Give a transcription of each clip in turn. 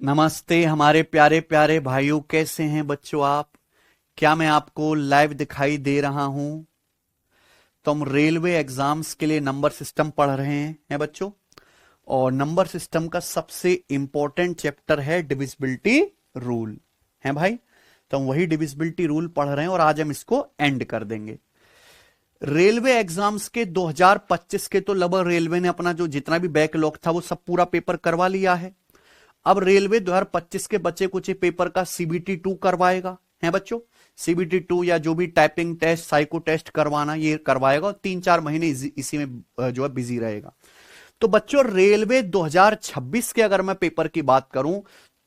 नमस्ते हमारे प्यारे प्यारे भाइयों, कैसे हैं बच्चों आप। क्या मैं आपको लाइव दिखाई दे रहा हूं। तो हम रेलवे एग्जाम्स के लिए नंबर सिस्टम पढ़ रहे हैं बच्चों। और नंबर सिस्टम का सबसे इंपॉर्टेंट चैप्टर है डिविजिबिलिटी रूल। है भाई। तो हम वही डिविजिबिलिटी रूल पढ़ रहे हैं और आज हम इसको एंड कर देंगे। रेलवे एग्जाम्स के 2025 के तो लगभग रेलवे ने अपना जो जितना भी बैकलॉग था वो सब पूरा पेपर करवा लिया है। अब रेलवे 2025 के बचे कुछ पेपर का सीबीटी 2 करवाएगा। है बच्चों। सीबीटी 2 या जो भी टाइपिंग टेस्ट साइको टेस्ट करवाना ये करवाएगा और 3-4 महीने इसी में जो है बिजी रहेगा। तो बच्चों रेलवे 2026 के अगर मैं पेपर की बात करूं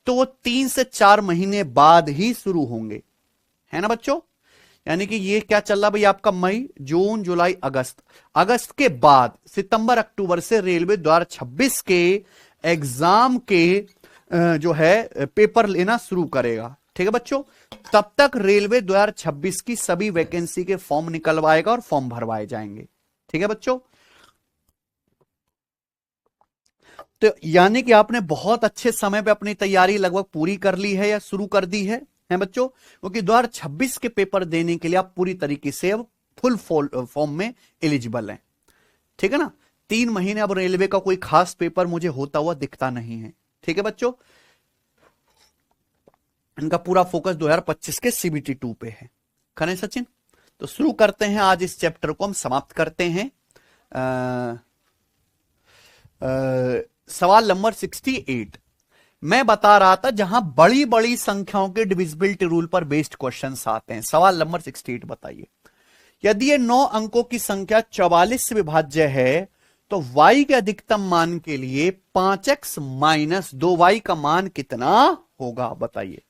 तो वो 3 से 4 महीने बाद ही शुरू होंगे। है ना बच्चों। यानी कि ये क्या चल रहा भाई आपका मई जून जुलाई अगस्त। अगस्त के बाद सितंबर अक्टूबर से रेलवे 2026 के एग्जाम के जो है पेपर लेना शुरू करेगा। ठीक है बच्चों। तब तक रेलवे 2026 की सभी वैकेंसी के फॉर्म निकलवाएगा और फॉर्म भरवाए जाएंगे। ठीक है बच्चों। तो यानी कि आपने बहुत अच्छे समय पे अपनी तैयारी लगभग पूरी कर ली है या शुरू कर दी है बच्चों। क्योंकि 2026 के पेपर देने के लिए आप पूरी तरीके से अब फुल फॉर्म में एलिजिबल हैं। ठीक है ना। 3 महीने अब रेलवे का कोई खास पेपर मुझे होता हुआ दिखता नहीं है। ठीक है बच्चों। इनका पूरा फोकस 2025 के सीबीटी 2 पे है। करें सचिन। तो शुरू करते हैं, आज इस चैप्टर को हम समाप्त करते हैं। सवाल नंबर 68 मैं बता रहा था जहां बड़ी बड़ी संख्याओं के डिविजिबिलिटी रूल पर बेस्ड क्वेश्चंस आते हैं। सवाल नंबर 68 बताइए। यदि ये 9 अंकों की संख्या 44 से विभाज्य है तो y के अधिकतम मान के लिए 5x माइनस 2y का मान कितना होगा बताइए।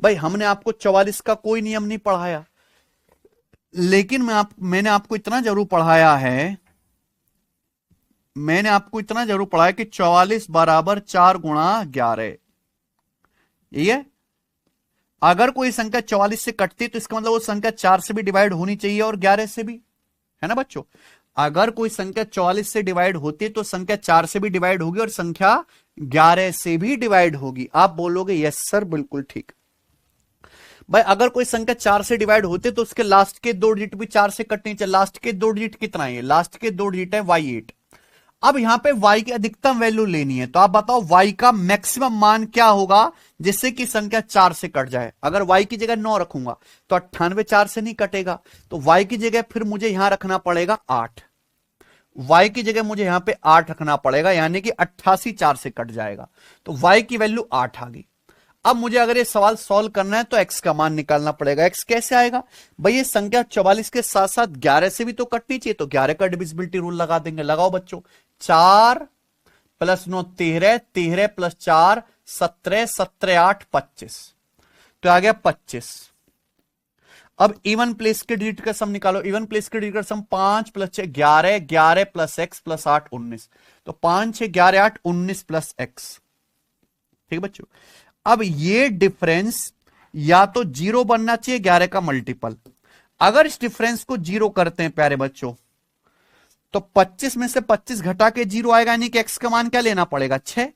भाई हमने आपको 44 का कोई नियम नहीं पढ़ाया, लेकिन मैंने आपको इतना जरूर पढ़ाया है। मैंने आपको इतना जरूर पढ़ाया कि 44 बराबर 4 × 11। यही है। अगर कोई संख्या 44 से कटती तो इसका मतलब वो संख्या 4 से भी डिवाइड होनी चाहिए और 11 से भी। है ना बच्चों। अगर कोई संख्या 44 से डिवाइड होती है तो संख्या 4 से भी डिवाइड होगी और संख्या 11 से भी डिवाइड होगी। आप बोलोगे यस सर बिल्कुल ठीक। भाई अगर कोई संख्या 4 से डिवाइड होते तो उसके लास्ट के 2 डिजिट भी 4 से कटने चाहिए। लास्ट के 2 डिजिट कितना है? लास्ट के 2 डिजिट है y8। अब यहां पे y की अधिकतम वैल्यू लेनी है तो आप बताओ y का मैक्सिमम मान क्या होगा जिससे कि संख्या 4 से कट जाए। अगर y की जगह 9 रखूंगा तो 98 4 से नहीं कटेगा, तो y की जगह फिर मुझे यहां रखना पड़ेगा 8। y की जगह मुझे यहां पे 8 रखना पड़ेगा, यानी कि 88 4 से कट जाएगा। तो y की वैल्यू 8 आ गई। अब मुझे अगर ये सवाल सॉल्व करना है तो x का मान निकालना पड़ेगा। x कैसे आएगा भाई? ये संख्या 44 के साथ साथ 11 से भी तो कटनी चाहिए, तो 11 का डिविजिबिलिटी रूल लगा देंगे। लगाओ बच्चों। 4 + 9 13, 13 + 4 17, 17 8 25, तो आ गया 25। अब इवन प्लेस के डिजिट का सम निकालो। इवन प्लेस के डिजिट का सम 5 + 6 11, 11 + x + 8 19, तो 5 6 11 8 19 + x। ठीक है बच्चों। अब ये डिफरेंस या तो 0 बनना चाहिए 11 का मल्टीपल। अगर इस डिफरेंस को 0 करते हैं प्यारे बच्चों तो 25 में से 25 घटा के 0 आएगा, यानी कि x का मान क्या लेना पड़ेगा? 6।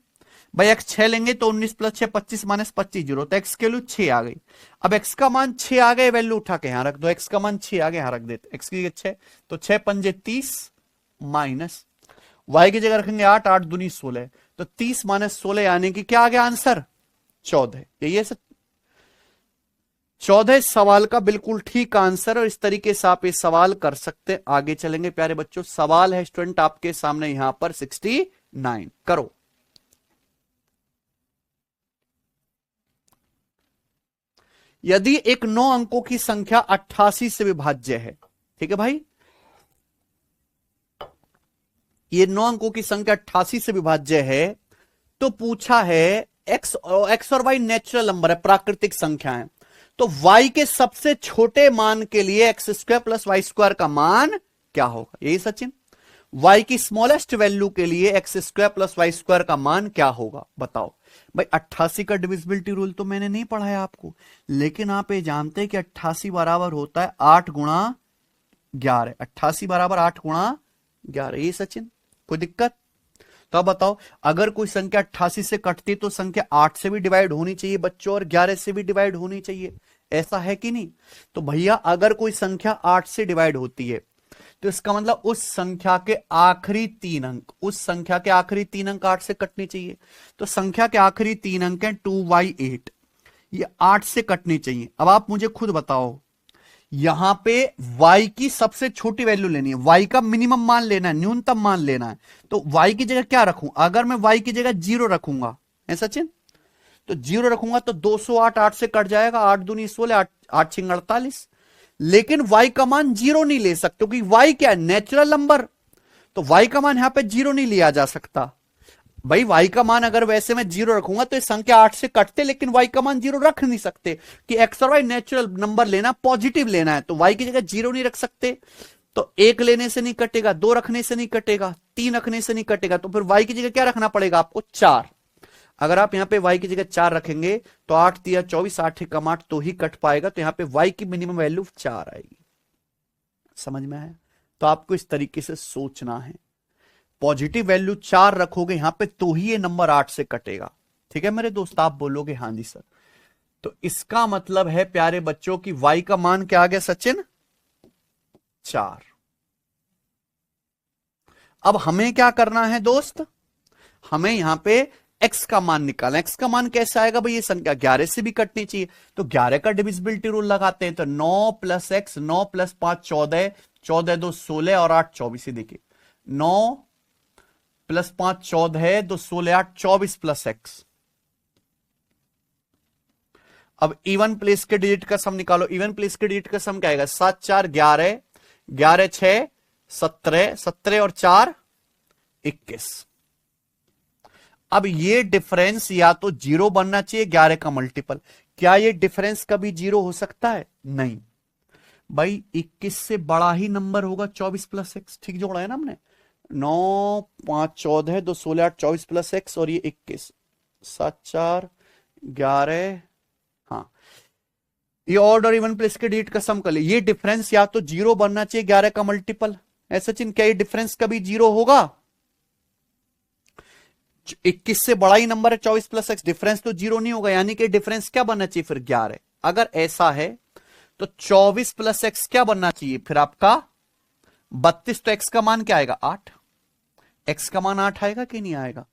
भाई x 6 लेंगे तो 19 + 6 25 - 25 0, तो x की वैल्यू 6 आ गई। अब x का मान 6 आ गए, वैल्यू उठा के यहां रख दो। x का मान 6 आ गए, यहां रख देते x की 6, तो 6 पंजे 30 माइनस y की जगह रखेंगे 8, 8 दूनी 16, तो 30 - 16 यानी कि क्या आ गया आंसर? 14। यही है सर 14 सवाल का बिल्कुल ठीक आंसर। और इस तरीके से आप ये सवाल कर सकते। आगे चलेंगे प्यारे बच्चों। सवाल है स्टूडेंट आपके सामने यहां पर 69 करो। यदि एक 9 अंकों की संख्या 88 से विभाज्य है। ठीक है भाई। ये 9 अंकों की संख्या 88 से विभाज्य है तो पूछा है x और y नेचुरल नंबर है, प्राकृतिक संख्या है, तो y के सबसे छोटे मान के लिए x² + y² का मान क्या होगा? यही सचिन। y की स्मॉलेस्ट वैल्यू के लिए x² + y² का मान क्या होगा बताओ। भाई 88 का डिविजिबिलिटी रूल तो मैंने नहीं पढ़ाया आपको, लेकिन आप ये जानते हैं कि 88 बराबर होता है 8 × 11। 88 बराबर 8 × 11। ये सचिन कोई दिक्कत? तो अब बताओ, अगर कोई संख्या 88 से कटती तो संख्या 8 से भी डिवाइड होनी चाहिए बच्चों, और 11 से भी डिवाइड होनी चाहिए, ऐसा है कि नहीं? तो भैया अगर कोई संख्या 8 से डिवाइड होती है तो इसका मतलब उस संख्या के आखिरी 3 अंक, उस संख्या के आखिरी 3 अंक 8 से कटने चाहिए। तो संख्या के आखिरी 3 अंक हैं 2/8, ये 8 से कटने चाहिए। अब आप मुझे खुद बताओ, यहां पे y की सबसे छोटी वैल्यू लेनी है, y का मिनिमम मान लेना है, न्यूनतम मान लेना है। तो y की जगह क्या रखूं? अगर मैं y की जगह 0 रखूंगा, है सचिन, तो 0 रखूंगा तो 208 8 से कट जाएगा, 8 दूनी 16, 8 6 48। लेकिन y का मान 0 नहीं ले सकते क्योंकि y क्या है? Natural number. तो y का मान यहां पे 0 नहीं लिया जा सकता। भाई y का मान अगर वैसे मैं 0 रखूंगा तो इस संख्या 8 से कटते, लेकिन y का मान 0 रख नहीं सकते कि x और y नेचुरल नंबर लेना, पॉजिटिव लेना है, तो y की जगह 0 नहीं रख सकते। तो 1 लेने से नहीं कटेगा, 2 रखने से नहीं कटेगा, 3 रखने से नहीं कटेगा, तो फिर y की जगह क्या रखना पड़ेगा आपको? 4। अगर आप यहां पे y की जगह 4 रखेंगे तो 8 3 24, 8 एकम 8 तो ही कट पाएगा, तो यहां पे y की मिनिमम वैल्यू 4 आएगी। समझ में आया? तो आपको इस तरीके से सोचना है, पॉजिटिव वैल्यू 4 रखोगे यहां पे तो ही ये नंबर 8 से कटेगा। ठीक है मेरे दोस्त? आप बोलोगे हां जी सर। तो इसका मतलब है प्यारे बच्चों की y का मान क्या आ गया सचिन? 4। अब हमें क्या करना है दोस्त? हमें यहां पे x का मान निकालना। x का मान कैसे आएगा भाई? ये संख्या 11 से भी कटनी चाहिए, तो 11 का डिविजिबिलिटी रूल लगाते हैं। तो 9 + x, 9 + 5 14, 14 2 16 और 8 24। देखिए 9 + 5 14, 2 16 8 24 + x। अब इवन प्लेस के डिजिट का सम निकालो। इवन प्लेस के डिजिट का सम क्या आएगा? 7 4 11, 11 6 17, 17 और 4 21। अब ये डिफरेंस या तो 0 बनना चाहिए 11 का मल्टीपल। क्या ये डिफरेंस कभी 0 हो सकता है? नहीं भाई, 21 से बड़ा ही नंबर होगा 24 + x। ठीक जोड़ा है ना हमने? 9 5 14, 2 16 8 24 + x और ये 21, 7 4 11। हाँ, ये ऑड और इवन प्लेस के डिजिट का सम कर ले। ये डिफरेंस या तो 0 बनना चाहिए 11 का मल्टीपल। ऐसा चिन्ह, क्या ये डिफरेंस कभी 0 होगा? 21 से बड़ा ही नंबर है 24 + x, डिफरेंस तो 0 नहीं होगा, यानी कि डिफरेंस क्या बनना चाहिए फिर? 11। अगर ऐसा है तो 24 + x क्या बनना चाहिए फिर आपका? 32। तो x का मान क्या आएगा? 8। x का मान 8 आएगा कि नहीं आएगा?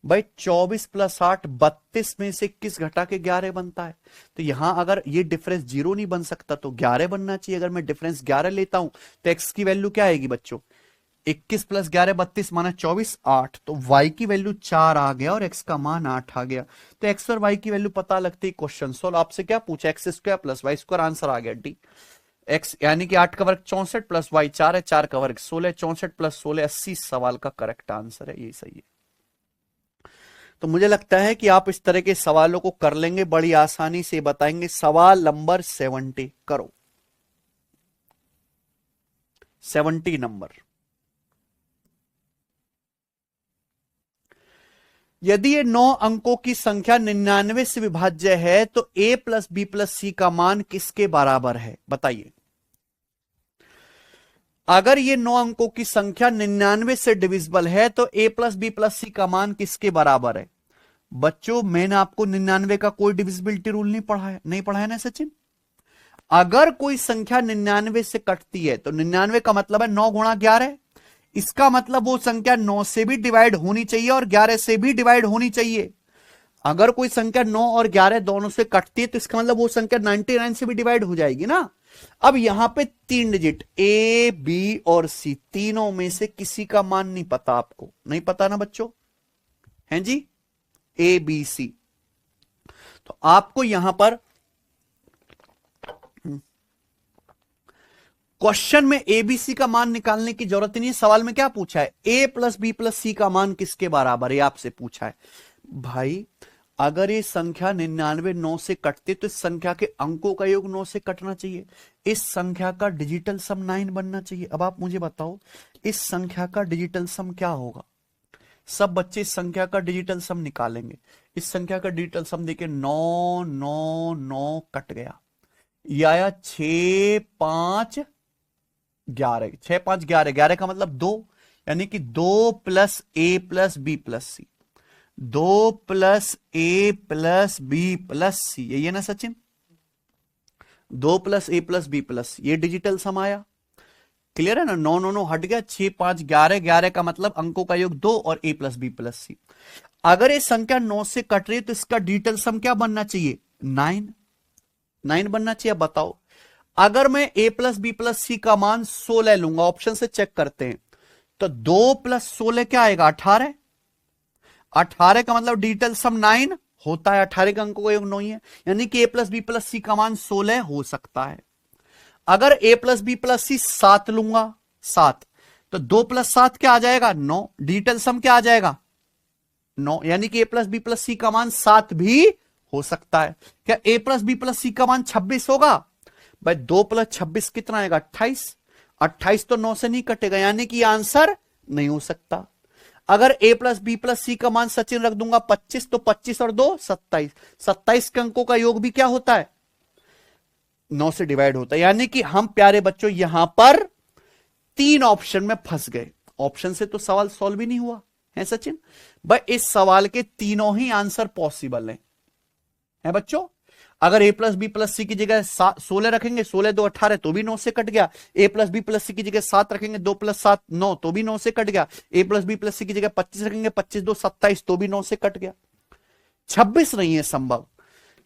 भाई 24 + 8 32 में से 21 घटा के 11 बनता है। तो यहां अगर ये डिफरेंस 0 नहीं बन सकता तो 11 बनना चाहिए। अगर मैं डिफरेंस 11 लेता हूं तो x की वैल्यू क्या आएगी बच्चों? 21 + 11 32 माना 24 8, तो y की वैल्यू 4 आ गया और x का मान 8 आ गया। तो x और y की वैल्यू पता लगती है, क्वेश्चन सोल्व। आपसे क्या पूछा? x² + y², आंसर आ गया डी। x यानी कि 8 का वर्ग 64 + y 4 है, 4 का वर्ग 16, 64 + 16 80 सवाल का करेक्ट आंसर है, ये सही है। तो मुझे लगता है कि आप इस तरह के सवालों को कर लेंगे, बड़ी आसानी से बताएंगे। सवाल नंबर 70 करो। 70 नंबर, यदि ये 9 अंकों की संख्या 99 से विभाज्य है तो a + b + c का मान किसके बराबर है? बताइए। अगर ये 9 अंकों की संख्या 99 से डिविजिबल है तो a + b + c का मान किसके बराबर है? बच्चों मैंने आपको 99 का कोई डिविजिबिलिटी रूल नहीं पढ़ाया, नहीं पढ़ाया ना सचिन? अगर कोई संख्या 99 से कटती है तो 99 का मतलब है 9 × 11, इसका मतलब वो संख्या 9 से भी डिवाइड होनी चाहिए और 11 से भी डिवाइड होनी चाहिए। अगर कोई संख्या 9 और 11 दोनों से कटती है तो इसका मतलब वो संख्या 99 से भी डिवाइड हो जाएगी ना। अब यहां पे 3 डिजिट ए बी और सी, तीनों में से किसी का मान नहीं पता। आपको नहीं पता ना बच्चों? हैं जी, ए बी सी। तो आपको यहां पर क्वेश्चन में एबीसी का मान निकालने की जरूरत नहीं है। सवाल में क्या पूछा है? a + b + c का मान किसके बराबर है, आपसे पूछा है। भाई अगर ये संख्या 99 9 से कटती तो इस संख्या के अंकों का योग 9 से कटना चाहिए। इस संख्या का डिजिटल सम 9 बनना चाहिए। अब आप मुझे बताओ इस संख्या का डिजिटल सम क्या होगा? सब बच्चे इस संख्या का डिजिटल सम निकालेंगे। इस संख्या का डिजिटल सम देखिए 9 9 9 कट गया, ये आया 6 5 11, 6 5 11, 11 का मतलब 2, यानी कि 2 + A + B + C, 2 + A + B + C, यही है ना सचिन? 2 + A + B + C, ये डिजिटल सम आया। क्लियर है ना? 9 9 9 हट गया, 6 5 11, 11 का मतलब अंकों का योग 2 और A + B + C। अगर ये संख्या 9 से कट रही है तो इसका डिजिटल सम क्या बनना चाहिए? 9 9 बनना चाहिए। बताओ, अगर मैं A + B + C का मान 16 लूंगा, ऑप्शन से चेक करते हैं, तो 2 + 16 क्या आएगा? 18। 18 का मतलब डिजिटल सम 9 होता है, 18 के अंकों का योग 9 ही है, यानी कि A + B + C का मान 16 हो सकता है। अगर A + B + C 7 लूंगा, 7, तो 2 + 7 क्या आ जाएगा? 9। डिजिटल सम क्या आ जाएगा? 9, यानी कि A + B + C का मान 7 भी हो सकता है। क्या A + B + C का मान 26 होगा? भाई 2 + 26 कितना आएगा? 28। 28 तो 9 से नहीं कटेगा, यानी कि आंसर नहीं हो सकता। अगर A + B + C का मान सचिन रख दूंगा 25, तो 25 और 2 27, 27 के अंकों का योग भी क्या होता है? 9 से डिवाइड होता है। यानी कि हम प्यारे बच्चों यहां पर 3 ऑप्शन में फंस गए। ऑप्शन से तो सवाल सॉल्व ही नहीं हुआ है सचिन भाई। इस सवाल के तीनों ही आंसर पॉसिबल है बच्चों। अगर A + B + C की जगह 16 रखेंगे, 16 2 18, तो भी 9 से कट गया। A + B + C की जगह 7 रखेंगे, 2 + 7 9, तो भी 9 से कट गया। A + B + C की जगह 25 रखेंगे, 25 2 27, तो भी 9 से कट गया। 26 नहीं है संभव।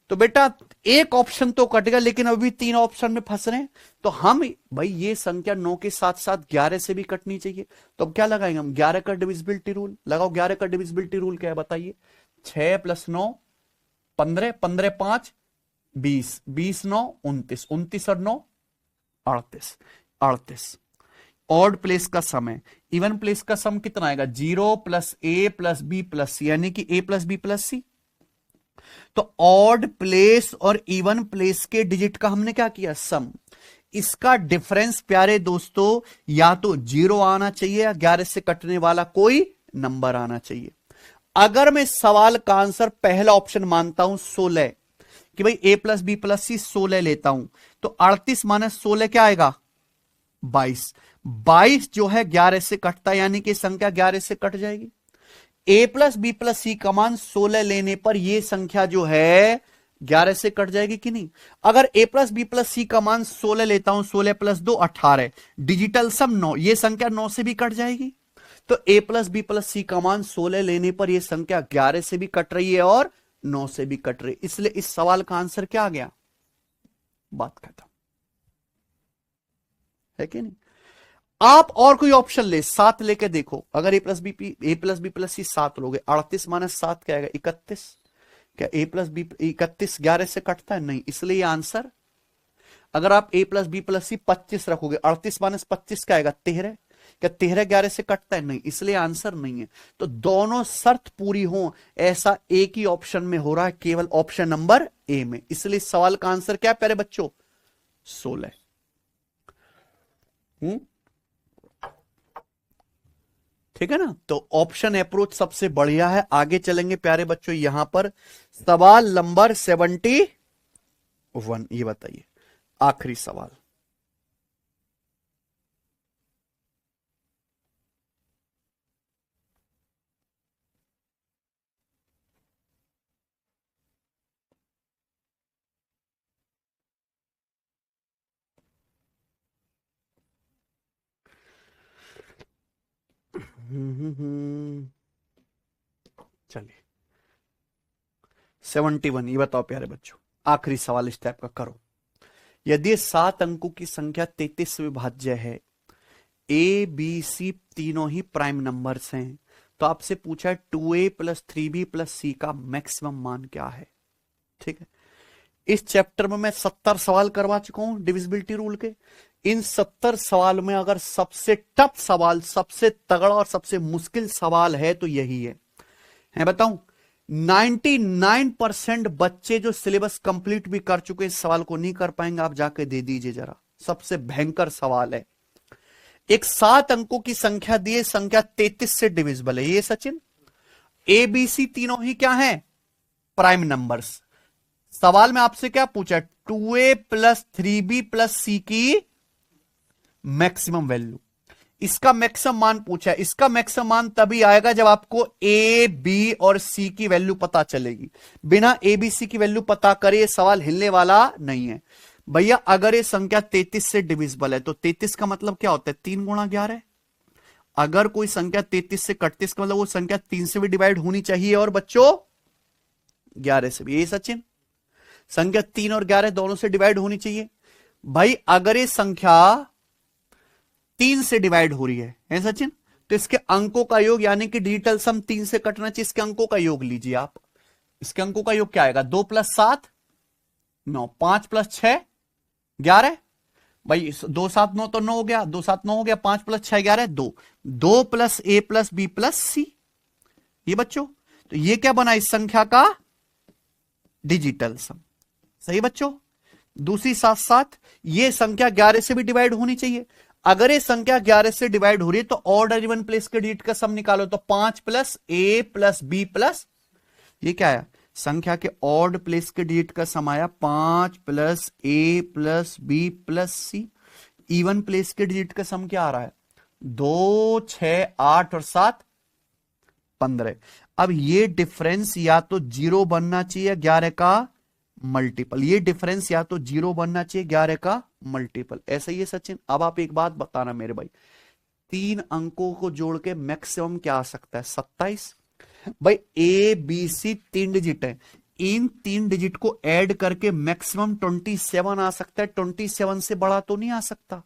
तो बेटा एक ऑप्शन तो कट गया, लेकिन अभी 3 ऑप्शन में फंस रहे हैं। तो हम भाई ये संख्या 9 के साथ साथ 11 से भी कटनी चाहिए। तो अब क्या लगाएंगे हम? 11 का डिविजिबिलिटी रूल लगाओ। 11 का डिविजिबिलिटी रूल क्या है बताइए? 6 + 9 15, 15 5 20, 20 9 29, 29 और 9 38, 38। ऑड प्लेस का सम है, इवन प्लेस का सम कितना आएगा? 0 + A + B + C, यानी कि A + B + C। तो ऑड प्लेस और इवन प्लेस के डिजिट का हमने क्या किया? सम। इसका डिफरेंस प्यारे दोस्तों या तो 0 आना चाहिए या 11 से कटने वाला कोई नंबर आना चाहिए। अगर मैं सवाल का आंसर पहला ऑप्शन मानता हूं 16, कि भाई A + B + C 16 लेता हूं, तो 38 - 16 क्या आएगा? 22। 22 जो है 11 से कटता है, यानी कि संख्या 11 से कट जाएगी। A + B + C का मान 16 लेने पर यह संख्या जो है 11 से कट जाएगी कि नहीं? अगर A + B + C का मान 16 लेता हूं, 16 + 2 18, डिजिटल सम 9, यह संख्या 9 से भी कट जाएगी। तो A + B + C का मान 16 लेने पर यह संख्या 11 से भी कट रही है और 9 से भी कट रही है। इसलिए इस सवाल का आंसर क्या आ गया? बात खत्म है कि नहीं? आप और कोई ऑप्शन ले, 7 लेके देखो। अगर A + B + C 7 लोगे, 38 - 7 क्या आएगा? 31। क्या A + B 31 11 से कटता है? नहीं, इसलिए आंसर। अगर आप A + B + C 25 रखोगे, 38 - 25 क्या आएगा? 13। क्या 13 11 से कटता है? नहीं, इसलिए आंसर नहीं है। तो दोनों शर्त पूरी हो ऐसा एक ही ऑप्शन में हो रहा है, केवल ऑप्शन नंबर ए में। इसलिए सवाल का आंसर क्या है प्यारे बच्चों? 16। ठीक है ना? तो ऑप्शन अप्रोच सबसे बढ़िया है। आगे चलेंगे प्यारे बच्चों, यहां पर सवाल नंबर 71, ये बताइए आखिरी सवाल। चलिए 71, ये बताओ प्यारे बच्चों, आखिरी सवाल इस टाइप का करो। यदि 7 अंकों की संख्या 33 से विभाज्य है, A B C तीनों ही प्राइम नंबर्स हैं, तो आपसे पूछा है 2A + 3B + C का मैक्सिमम मान क्या है? ठीक है, इस चैप्टर में मैं 70 सवाल करवा चुका हूं डिविजिबिलिटी रूल के। इन 70 सवाल में अगर सबसे टफ सवाल, सबसे तगड़ा और सबसे मुश्किल सवाल है तो यही है बताऊं? 99% बच्चे जो सिलेबस कंप्लीट भी कर चुके इस सवाल को नहीं कर पाएंगे। आप जाके दे दीजिए जरा, सबसे भयंकर सवाल है। एक 7 अंकों की संख्या दी है, संख्या 33 से डिविजिबल है। ये सचिन ABC तीनों ही क्या है? Prime numbers. सवाल में आपसे क्या पूछा? 2A + 3B + C की मैक्सिमम वैल्यू। इसका मैक्सिमम मान पूछा है। इसका मैक्सिमम मान तभी आएगा जब आपको ए बी और सी की वैल्यू पता चलेगी। बिना ए बी सी की वैल्यू पता करे ये सवाल हिलने वाला नहीं है। भैया अगर ये संख्या 33 से डिविजिबल है तो 33 का मतलब क्या होता है? 3 गुणा 11। अगर कोई संख्या 33 से कटती का मतलब वो संख्या 3 से भी डिवाइड होनी चाहिए और बच्चों 11 से भी। ये सचिन संख्या 3 और 11 दोनों से डिवाइड होनी चाहिए। भाई अगर ये संख्या 3 से डिवाइड हो रही है सचिन, तो इसके अंकों का योग यानी कि डिजिटल सम 3 से कटना चाहिए। इसके अंकों का योग लीजिए आप। इसके अंकों का योग क्या आएगा? 2 + 7 9, 5 + 6 11। भाई 2 7 9 तो 9 हो गया, 2 7 9 हो गया, 5 + 6 11 2। 2 + a + b + c। ये बच्चों तो ये क्या बना? इस संख्या का डिजिटल सम। सही बच्चों। दूसरी साथ साथ ये संख्या 11 से भी डिवाइड होनी चाहिए। अगर ये संख्या 11 से डिवाइड हो रही है तो ऑड और इवन प्लेस के डिजिट का सम निकालो। तो 5 + a + b + ये क्या है? संख्या के ऑड प्लेस के डिजिट का सम आया 5 + a + b + c। Even place के डिजिट का सम क्या आ रहा है? 2 6 8 और 7 15। अब ये डिफरेंस या तो 0 बनना चाहिए 11 का मल्टीपल। ये डिफरेंस या तो 0 बनना चाहिए 11 का मल्टीपल। ऐसा ही है सचिन। अब आप एक बात बताना मेरे भाई, 3 अंकों को जोड़ के मैक्सिमम क्या आ सकता है? 27। भाई ए बी सी 3 डिजिट है, इन 3 डिजिट को ऐड करके मैक्सिमम 27 आ सकता है। 27 से बड़ा तो नहीं आ सकता,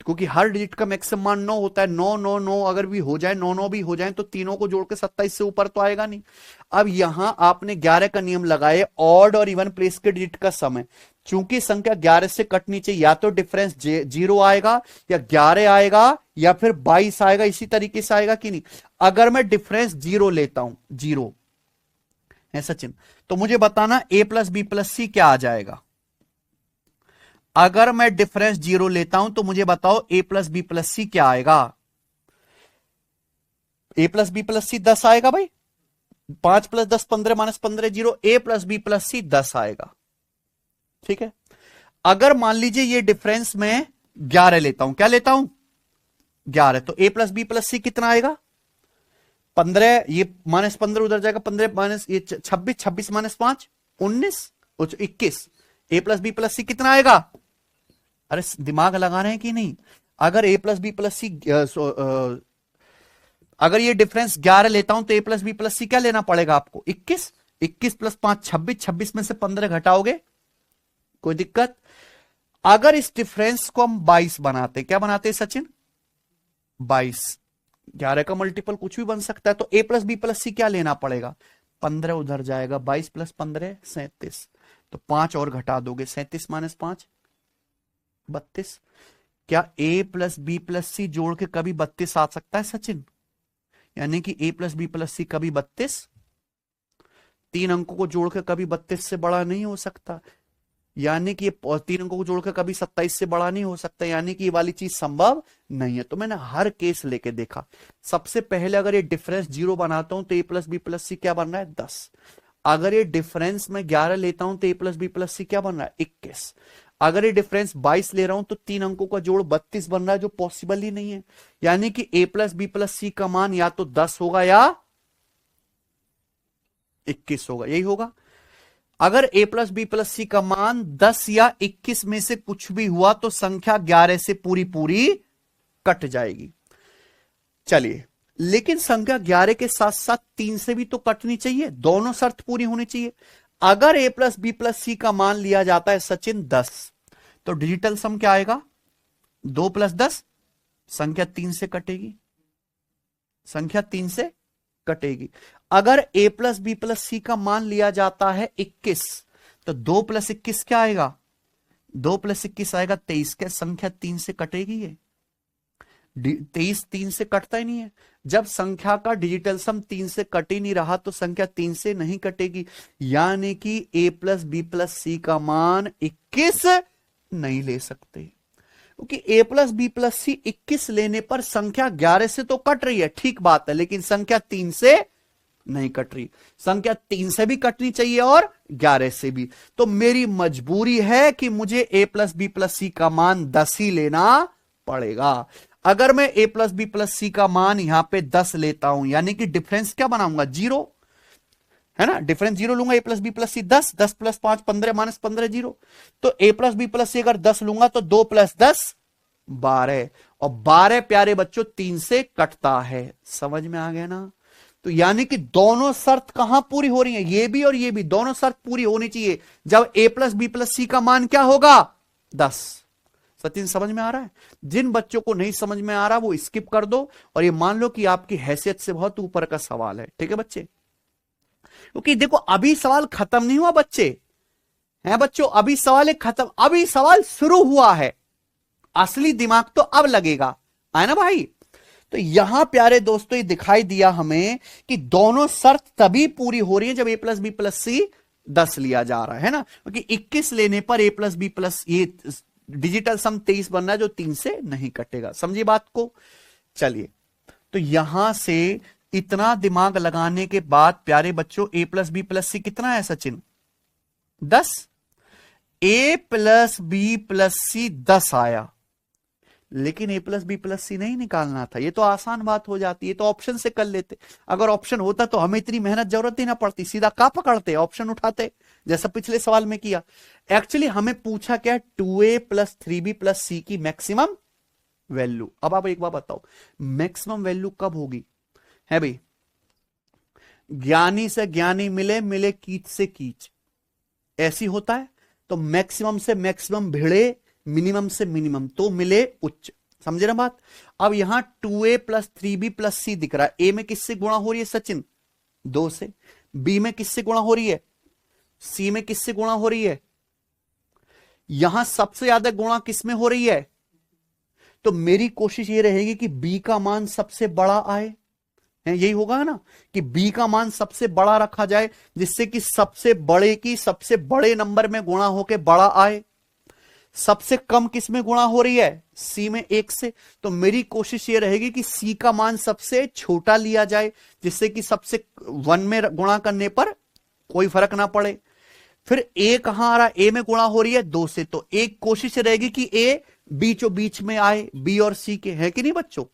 क्योंकि हर डिजिट का मैक्सिमम मान 9 होता है। 9 9 9 अगर भी हो जाए, 9 9 भी हो जाए तो तीनों को जोड़ के 27 से ऊपर तो आएगा नहीं। अब यहां आपने 11 का नियम लगाए, ऑड और इवन प्लेस के डिजिट का सम है। चूंकि संख्या 11 से कटनी चाहिए, या तो डिफरेंस 0 आएगा या 11 आएगा या फिर 22 आएगा। इसी तरीके से आएगा कि नहीं? अगर मैं डिफरेंस 0 लेता हूं, 0 है सचिन, तो मुझे बताना a + b + c क्या आ जाएगा। अगर मैं डिफरेंस 0 लेता हूं तो मुझे बताओ a + b + c क्या आएगा। a + b + c 10 आएगा भाई। 5 + 10 15 - 15 0। a + b + c 10 आएगा। ठीक है। अगर मान लीजिए ये डिफरेंस में 11 लेता हूं, क्या लेता हूं? 11, तो a + b + c कितना आएगा? 15। ये -15 उधर जाएगा, 15 माइनस ये 26, 26 - 5 19 21। a + b + c कितना आएगा? अरे दिमाग लगा रहे हैं कि नहीं? अगर a + b + c अगर ये डिफरेंस 11 लेता हूं तो a + b + c क्या लेना पड़ेगा आपको? 21। 21 + 5 26। 26 में से 15 घटाओगे, कोई दिक्कत? अगर इस डिफरेंस को हम 22 बनाते, क्या बनाते सचिन? 22। 11 का मल्टीपल कुछ भी बन सकता है, तो a + b + c क्या लेना पड़ेगा? 15 उधर जाएगा, 22 + 15 37। तो 5 और घटा दोगे, 37 - 5 32। क्या a + b + c जोड़ के कभी 32 आ सकता है सचिन? यानी कि a + b + c कभी 32 3 अंकों को जोड़ के कभी 32 से बड़ा नहीं हो सकता। यानी कि 3 अंकों को जोड़कर कभी 27 से बड़ा नहीं हो सकता। यानी कि ये वाली चीज संभव नहीं है। तो मैंने हर केस लेके देखा। सबसे पहले अगर ये डिफरेंस 0 बनाता हूं तो a + b + c क्या बन रहा है? 10। अगर ये डिफरेंस में 11 लेता हूं तो a + b + c क्या बन रहा है? 21। अगर ये डिफरेंस 22 ले रहा हूं तो 3 अंकों का जोड़ 32 बन रहा है, जो पॉसिबल ही नहीं है। यानी कि a + b + c का मान या तो 10 होगा या 21 होगा। यही होगा। अगर a + b + c का मान 10 या 21 में से कुछ भी हुआ तो संख्या 11 से पूरी पूरी कट जाएगी। चलिए, लेकिन संख्या 11 के साथ साथ 3 से भी तो कटनी चाहिए। दोनों शर्त पूरी होनी चाहिए। अगर a + b + c का मान लिया जाता है सचिन 10, तो डिजिटल सम क्या आएगा? 2 + 10। संख्या 3 से कटेगी। संख्या 3 से कटेगी। अगर a + b + c का मान लिया जाता है 21, तो 2 + 21 क्या आएगा? 2 + 21 आएगा 23। क्या संख्या 3 से कटेगी? ये 23 3 से कटता ही नहीं है। जब संख्या का डिजिटल सम 3 से कट ही नहीं रहा तो संख्या 3 से नहीं कटेगी। यानी कि a + b + c का मान 21 नहीं ले सकते, क्योंकि a + b + c 21 लेने पर संख्या 11 से तो कट रही है, ठीक बात है, लेकिन संख्या 3 से नहीं कट रही। संख्या 3 से भी कटनी चाहिए और 11 से भी। तो मेरी मजबूरी है कि मुझे a + b + c का मान 10 ही लेना पड़ेगा। अगर मैं a प्लस बी प्लस सी का मान यहां पे 10 लेता हूं, यानी कि डिफरेंस क्या बनाऊंगा, 0, है ना, डिफरेंस 0 लूंगा, a plus B plus C 10, 10 plus 5 15 minus 15 0। तो a plus B plus C अगर 10 लूंगा तो 2 प्लस 10 12, और 12 प्यारे बच्चों 3 से कटता है। समझ में आ गया ना? तो यानी कि दोनों शर्त कहां पूरी हो रही है, ये भी और ये भी, दोनों शर्त पूरी होनी चाहिए जब a प्लस बी प्लस सी का मान क्या होगा, 10। सचिन समझ में आ रहा है? जिन बच्चों को नहीं समझ में आ रहा वो स्किप कर दो, और ये मान लो कि आपकी हैसियत से बहुत ऊपर का सवाल है, ठीक है बच्चे? क्योंकि देखो अभी सवाल खत्म नहीं हुआ बच्चे, हैं बच्चों, अभी सवाल खत्म, अभी सवाल शुरू हुआ है, असली दिमाग तो अब लगेगा, है ना भाई? तो यहां प्यारे दोस्तों ये दिखाई दिया हमें कि दोनों शर्त तभी पूरी हो रही है जब a प्लस बी प्लस सी 10 लिया जा रहा है ना, क्योंकि 21 लेने पर a प्लस बी प्लस ये डिजिटल सम 23 बनना है जो 3 से नहीं कटेगा। समझिए बात को? चलिए, तो यहां से इतना दिमाग लगाने के बाद प्यारे बच्चों a plus B plus c कितना है Sachin, 10। a plus B plus सी 10 आया, लेकिन a plus B plus c नहीं निकालना था। ये तो आसान बात हो जाती है, तो ऑप्शन से कर लेते। अगर ऑप्शन होता तो हमें इतनी मेहनत जरूरत ही ना पड़ती, सीधा का पकड़ते ऑप्शन उठाते जैसा पिछले सवाल में किया। एक्चुअली हमें पूछा क्या, 2a प्लस 3b प्लस सी की मैक्सिमम वैल्यू। अब आप एक बार बताओ मैक्सिमम वैल्यू कब होगी, है भाई? ज्ञानी से ज्ञानी मिले, मिले कीच से कीच, ऐसी होता है। तो मैक्सिमम से मैक्सिमम भिड़े, मिनिमम से मिनिमम तो मिले उच्च। समझे ना बात? अब यहां 2a प्लस 3b प्लस सी दिख रहा है, a में किससे गुणा हो रही है सचिन, 2 से, b में किससे गुणा हो रही है, c में किससे गुणा हो रही है, यहां सबसे ज्यादा गुणा किसमें हो रही है। तो मेरी कोशिश ये रहेगी कि b का मान सबसे बड़ा आए, यही होगा ना कि b का मान सबसे बड़ा रखा जाए, जिससे कि सबसे बड़े की सबसे बड़े नंबर में गुणा होके बड़ा आए। सबसे कम किस में गुणा हो रही है, सी में 1 से। तो मेरी कोशिश ये रहेगी कि सी का मान सबसे छोटा लिया जाए, जिससे कि सबसे 1 में गुणा करने पर कोई फर्क ना पड़े। फिर ए कहां आ रहा है, ए में गुणा हो रही है 2 से, तो एक कोशिश रहेगी कि ए बीचों बीच में आए, बी और सी के, है कि नहीं बच्चों?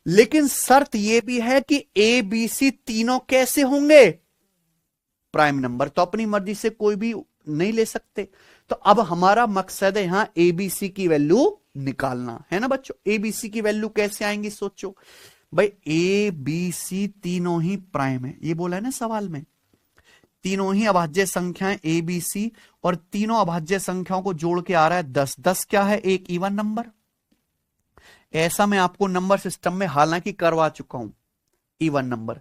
लेकिन शर्त यह भी है कि ए बी सी तीनों कैसे होंगे, प्राइम नंबर। तो अपनी मर्जी से कोई भी नहीं ले सकते। तो अब हमारा मकसद है यहां एबीसी की वैल्यू निकालना, है ना बच्चों? एबीसी की वैल्यू कैसे आएंगी सोचो भाई। ए बी सी तीनों ही प्राइम है, ये बोला है ना सवाल में, तीनों ही अभाज्य संख्याएं ए बी सी, और तीनों अभाज्य संख्याओं को जोड़ के आ रहा है 10। 10 क्या है, एक इवन नंबर। ऐसा मैं आपको नंबर सिस्टम में हालांकि करवा चुका हूं। इवन नंबर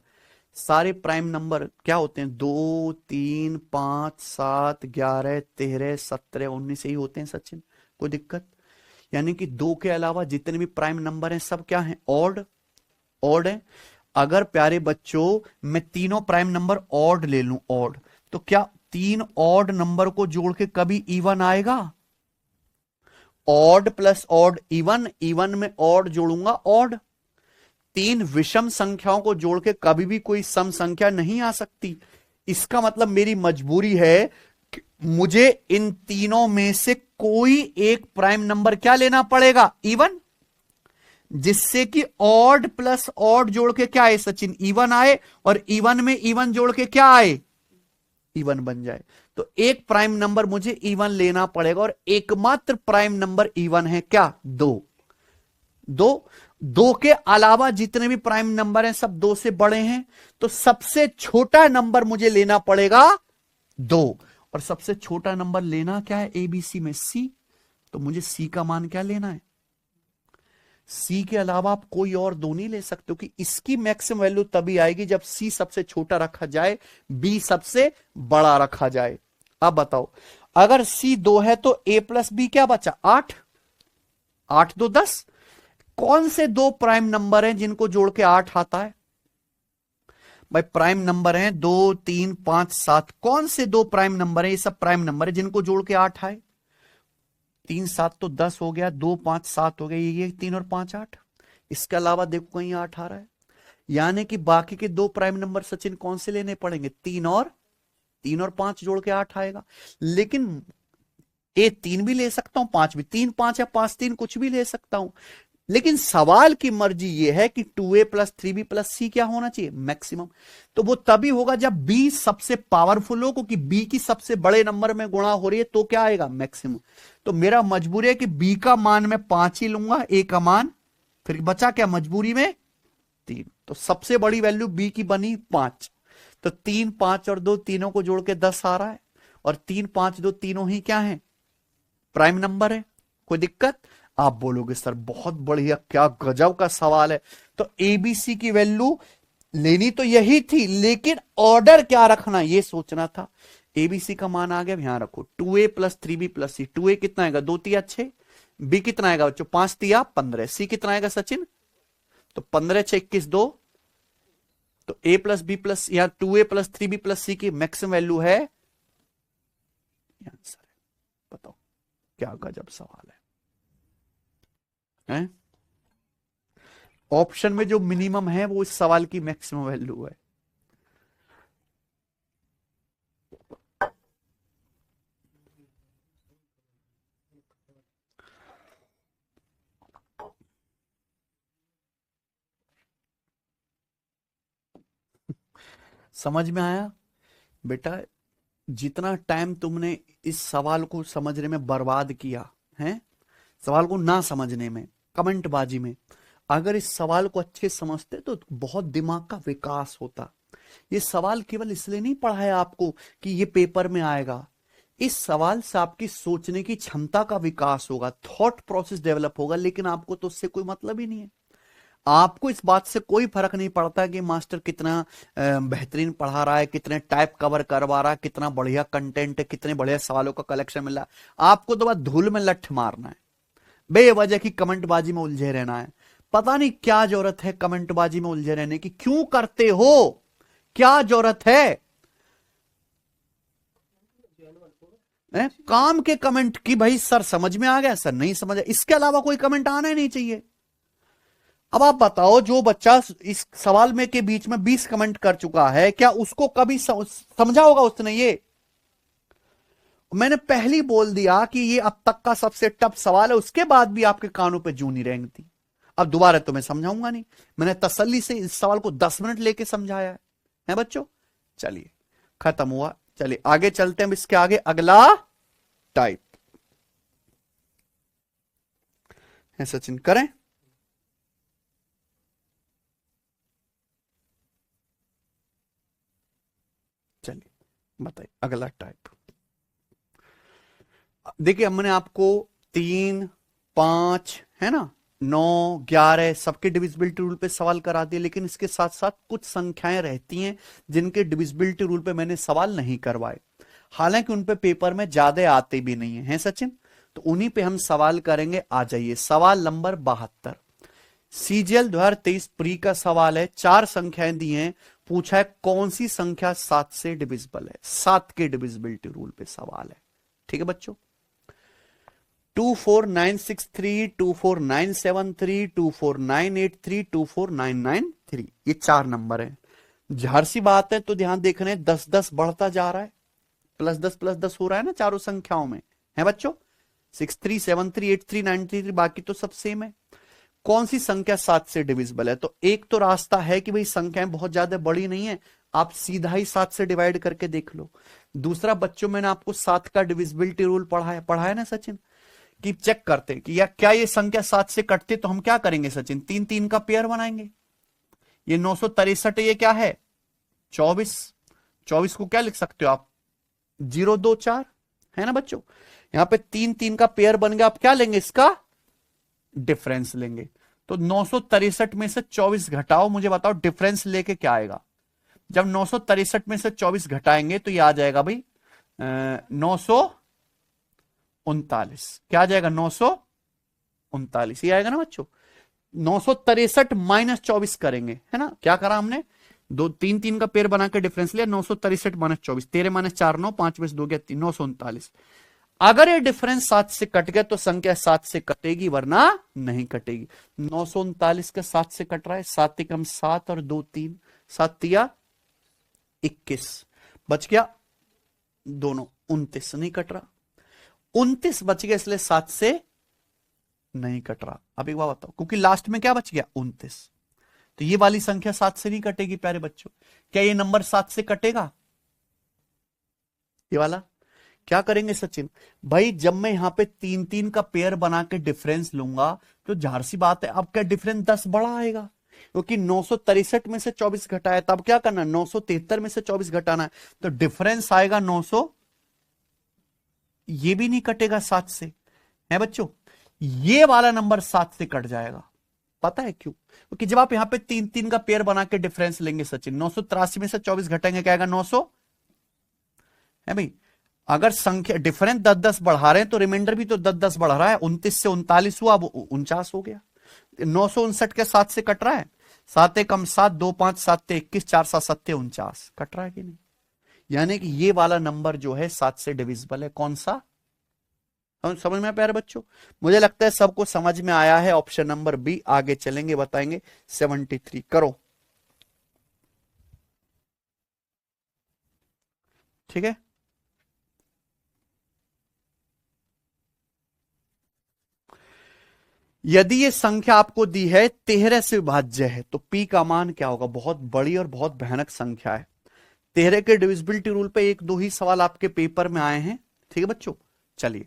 सारे प्राइम नंबर क्या होते हैं, 2 3 5 7 11 13 17 19 ही होते हैं सचिन, कोई दिक्कत? यानी कि 2 के अलावा जितने भी प्राइम नंबर हैं सब क्या हैं, ऑड। ऑड है। अगर प्यारे बच्चों मैं तीनों प्राइम नंबर ऑड ले लूं, ऑड, तो क्या 3 ऑड नंबर को जोड़ के कभी इवन आएगा? Odd plus odd even, even में ऑड जोड़ूंगा ऑड। 3 विषम संख्याओं को जोड़ के कभी भी कोई सम संख्या नहीं आ सकती। इसका मतलब मेरी मजबूरी है कि मुझे इन तीनों में से कोई एक प्राइम नंबर क्या लेना पड़ेगा, इवन, जिससे कि ऑड प्लस ऑड जोड़ के क्या आए सचिन, इवन आए, और इवन में इवन जोड़ के क्या आए, इवन बन जाए। तो एक प्राइम नंबर मुझे इवन लेना पड़ेगा, और एकमात्र प्राइम नंबर इवन है क्या, 2। 2 के अलावा जितने भी प्राइम नंबर हैं सब 2 से बड़े हैं, तो सबसे छोटा नंबर मुझे लेना पड़ेगा 2, और सबसे छोटा नंबर लेना क्या है एबीसी में, सी। तो मुझे सी का मान क्या लेना है, सी के अलावा आप कोई और 2 नहीं ले सकते हो, कि इसकी मैक्सिमम वैल्यू तभी आएगी जब सी सबसे छोटा रखा जाए, बी सबसे बड़ा रखा जाए। अब बताओ अगर सी 2 है तो ए प्लस बी क्या बचा, 8। 8 2 10। कौन से 2 प्राइम नंबर हैं जिनको जोड़ के 8 आता है भाई? प्राइम नंबर हैं 2 3 5 7। कौन से 2 प्राइम नंबर हैं, ये सब प्राइम नंबर है जिनको जोड़ के 8 आए। 3 7 तो 10 हो गया, 2 5 7 हो गया, ये 3 और 5 8। इसके अलावा देखो कहीं 8 आ रहा है, यानी कि बाकी के 2 प्राइम नंबर सचिन कौन से लेने पड़ेंगे, 3 और 5 जोड़ के 8 आएगा। लेकिन 3 भी ले सकता हूं, 5 भी, 3 5 या 5 3 कुछ भी ले सकता हूं। लेकिन सवाल की मर्जी यह है कि 2a प्लस 3b प्लस सी क्या होना चाहिए, मैक्सिमम। तो वो तभी होगा जब b सबसे पावरफुल हो, क्योंकि b की सबसे बड़े नंबर में गुणा हो रही है, तो क्या आएगा, मैक्सिमम। तो मेरा मजबूरी है कि b का मान मैं 5 ही लूंगा, a का मान, फिर बचा क्या मजबूरी में 3। तो सबसे बड़ी वैल्यू b की बनी 5। तो 3 5 और 2 तीनों को जोड़ के 10 आ रहा है, और 3 5 2 तीनों ही क्या है, प्राइम नंबर है। कोई दिक्कत? आप बोलोगे सर बहुत बढ़िया, क्या गजब का सवाल है। तो एबीसी की वैल्यू लेनी तो यही थी, लेकिन ऑर्डर क्या रखना ये सोचना था। एबीसी का मान आ गया, यहां रखो 2a प्लस 3b प्लस सी। 2a कितना आएगा, 2 तिया 6। बी कितना आएगा बच्चों, 5 तिया 15। सी कितना आएगा सचिन, तो 15 6 21 2। तो a प्लस बी प्लस, या 2a प्लस 3b प्लस सी की मैक्सिमम वैल्यू है, आंसर है। बताओ क्या गजब सवाल है? ऑप्शन में जो मिनिमम है वो इस सवाल की मैक्सिमम वैल्यू है। समझ में आया बेटा? जितना टाइम तुमने इस सवाल को समझने में बर्बाद किया है, सवाल को ना समझने में, कमेंटबाजी में, अगर इस सवाल को अच्छे समझते तो बहुत दिमाग का विकास होता। ये सवाल केवल इसलिए नहीं पढ़ा है आपको कि ये पेपर में आएगा। इस सवाल से आपकी सोचने की क्षमता का विकास होगा, थॉट प्रोसेस डेवलप होगा, लेकिन आपको तो उससे कोई मतलब ही नहीं है। आपको इस बात से कोई फर्क नहीं पड़ता कि मास्टर कितना बेहतरीन पढ़ा रहा है, कितने टाइप कवर करवा रहा है, कितना बढ़िया कंटेंट है, कितने बढ़िया सवालों का कलेक्शन मिल रहा है। आपको तो बस धूल में लठ मारना है, बेवजह की कमेंटबाजी में उलझे रहना है। पता नहीं क्या जरूरत है कमेंटबाजी में उलझे रहने की, क्यों करते हो, क्या जरूरत है? काम के कमेंट की भाई सर समझ में आ गया, सर नहीं समझ, इसके अलावा कोई कमेंट आना ही नहीं चाहिए। अब आप बताओ, जो बच्चा इस सवाल में के बीच में 20 कमेंट कर चुका है, क्या उसको कभी समझा होगा उसने ये? मैंने पहली बोल दिया कि ये अब तक का सबसे टफ सवाल है, उसके बाद भी आपके कानों पे जू नहीं रेंगती। अब दोबारा तो मैं समझाऊंगा नहीं, मैंने तसल्ली से इस सवाल को 10 मिनट लेके समझाया है बच्चों। चलिए खत्म हुआ, चलिए आगे चलते हैं। इसके आगे अगला टाइप है, सचिन करें? चलिए बताइए अगला टाइप। देखिए हमने आपको 3 5 है ना, 9 11 सबके डिविजिबिलिटी रूल पे सवाल करा दिए, लेकिन इसके साथ साथ कुछ संख्याएं रहती हैं जिनके डिविजिबिलिटी रूल पे मैंने सवाल नहीं करवाए, हालांकि उन पे पेपर में ज्यादा आते भी नहीं है सचिन? तो उन्हीं पे हम सवाल करेंगे। आ जाइए सवाल नंबर 72, सीजीएल 2023 प्री का सवाल है। 4 संख्याएं दी हैं, पूछा है कौन सी संख्या 7 से डिविजिबल है। 7 के डिविजिबिलिटी रूल पे सवाल है, ठीक है बच्चों? 24963, 24973, 24983, 24993, ये 4 नंबर है। जाहिर सी बात है, तो ध्यान देख रहे हैं 10 10 बढ़ता जा रहा है, प्लस 10 हो रहा है ना चारों संख्याओं में, है बच्चों? 63738393, बाकी तो सब सेम है। कौन सी संख्या 7 से डिविजिबल है? तो एक तो रास्ता है कि भाई संख्याएं बहुत ज्यादा बड़ी नहीं है, आप सीधा ही 7 से डिवाइड करके देख लो। दूसरा बच्चों, मैंने आपको 7 का डिविजिबिलिटी रूल पढ़ा है ना सचिन, कि चेक करते हैं कि या क्या ये संख्या 7 से कटती, तो हम क्या करेंगे सचिन, 3 3 का पेयर बनाएंगे। ये 963, ये क्या है 24, 24 को क्या लिख सकते हो आप, 0 2 4, है ना बच्चों? यहां पे 3 3 का पेयर बन गया, आप क्या लेंगे, इसका डिफरेंस लेंगे। तो 963 में से 24 घटाओ, मुझे बताओ डिफरेंस लेके क्या आएगा। जब 963 में से 24 घटाएंगे तो ये आ जाएगा भाई 939। क्या आ जाएगा, 939 ये आएगा ना बच्चों। 963 माइनस 24 करेंगे, है ना? क्या करा हमने, 2 3 3 का पेयर बना के डिफरेंस लिया। 963 माइनस 24, 13 माइनस 4 9, 5 में 2 गया 3, 939। अगर ये डिफरेंस 7 से कट गया तो संख्या 7 से कटेगी, वरना नहीं कटेगी। 939 का 7 से कट रहा है, 7 एकम 7 और 2 3, 7 तिया 21, बच गया दोनों 29, नहीं कट रहा, 29 बच गया, इसलिए 7 से नहीं कट रहा। अब एक बात बताओ, क्योंकि लास्ट में क्या बच गया 29, तो ये वाली संख्या 7 से नहीं कटेगी प्यारे बच्चों। क्या ये नंबर 7 से कटेगा? ये वाला क्या करेंगे सचिन भाई, जब मैं यहां पे 3-3 का पेयर बना के डिफरेंस लूंगा तो जाहिर सी बात है अब क्या डिफरेंस 10 बड़ा आएगा, क्योंकि 963 में से 24 घटाया, तब क्या करना है 973 में से 24 घटाना है, तो डिफरेंस आएगा 900। ये भी नहीं कटेगा 7 से, है बच्चों, ये वाला नंबर 7 से कट जाएगा। पता है क्यों? क्योंकि जब आप यहां पे 3-3 का पेयर बना के डिफरेंस लेंगे सचिन, 983 में से 24 घटाएंगे क्या आएगा 900, है भाई। अगर संख्या डिफरेंस 10-10 बढ़ा रहे हैं तो रिमाइंडर भी तो 10-10 बढ़ रहा है, 29 से 39 हुआ, अब 49 हो गया। 959 के 7 से कट रहा है, 7 कम 7, 2 5 7 21, 4 7 7 49, कट रहा है कि नहीं? यानी कि ये वाला नंबर जो है 7 से डिविजिबल है। कौन सा? समझ में प्यारे बच्चों? मुझे लगता है सबको समझ में आया है। ऑप्शन नंबर बी, आगे चलेंगे बताएंगे। 73 करो, ठीक है। यदि ये संख्या आपको दी है 13 से विभाज्य है तो पी का मान क्या होगा? बहुत बड़ी और बहुत भयानक संख्या है। 13 के डिविजिबिलिटी रूल पे 1-2 ही सवाल आपके पेपर में आए हैं, ठीक है बच्चों। चलिए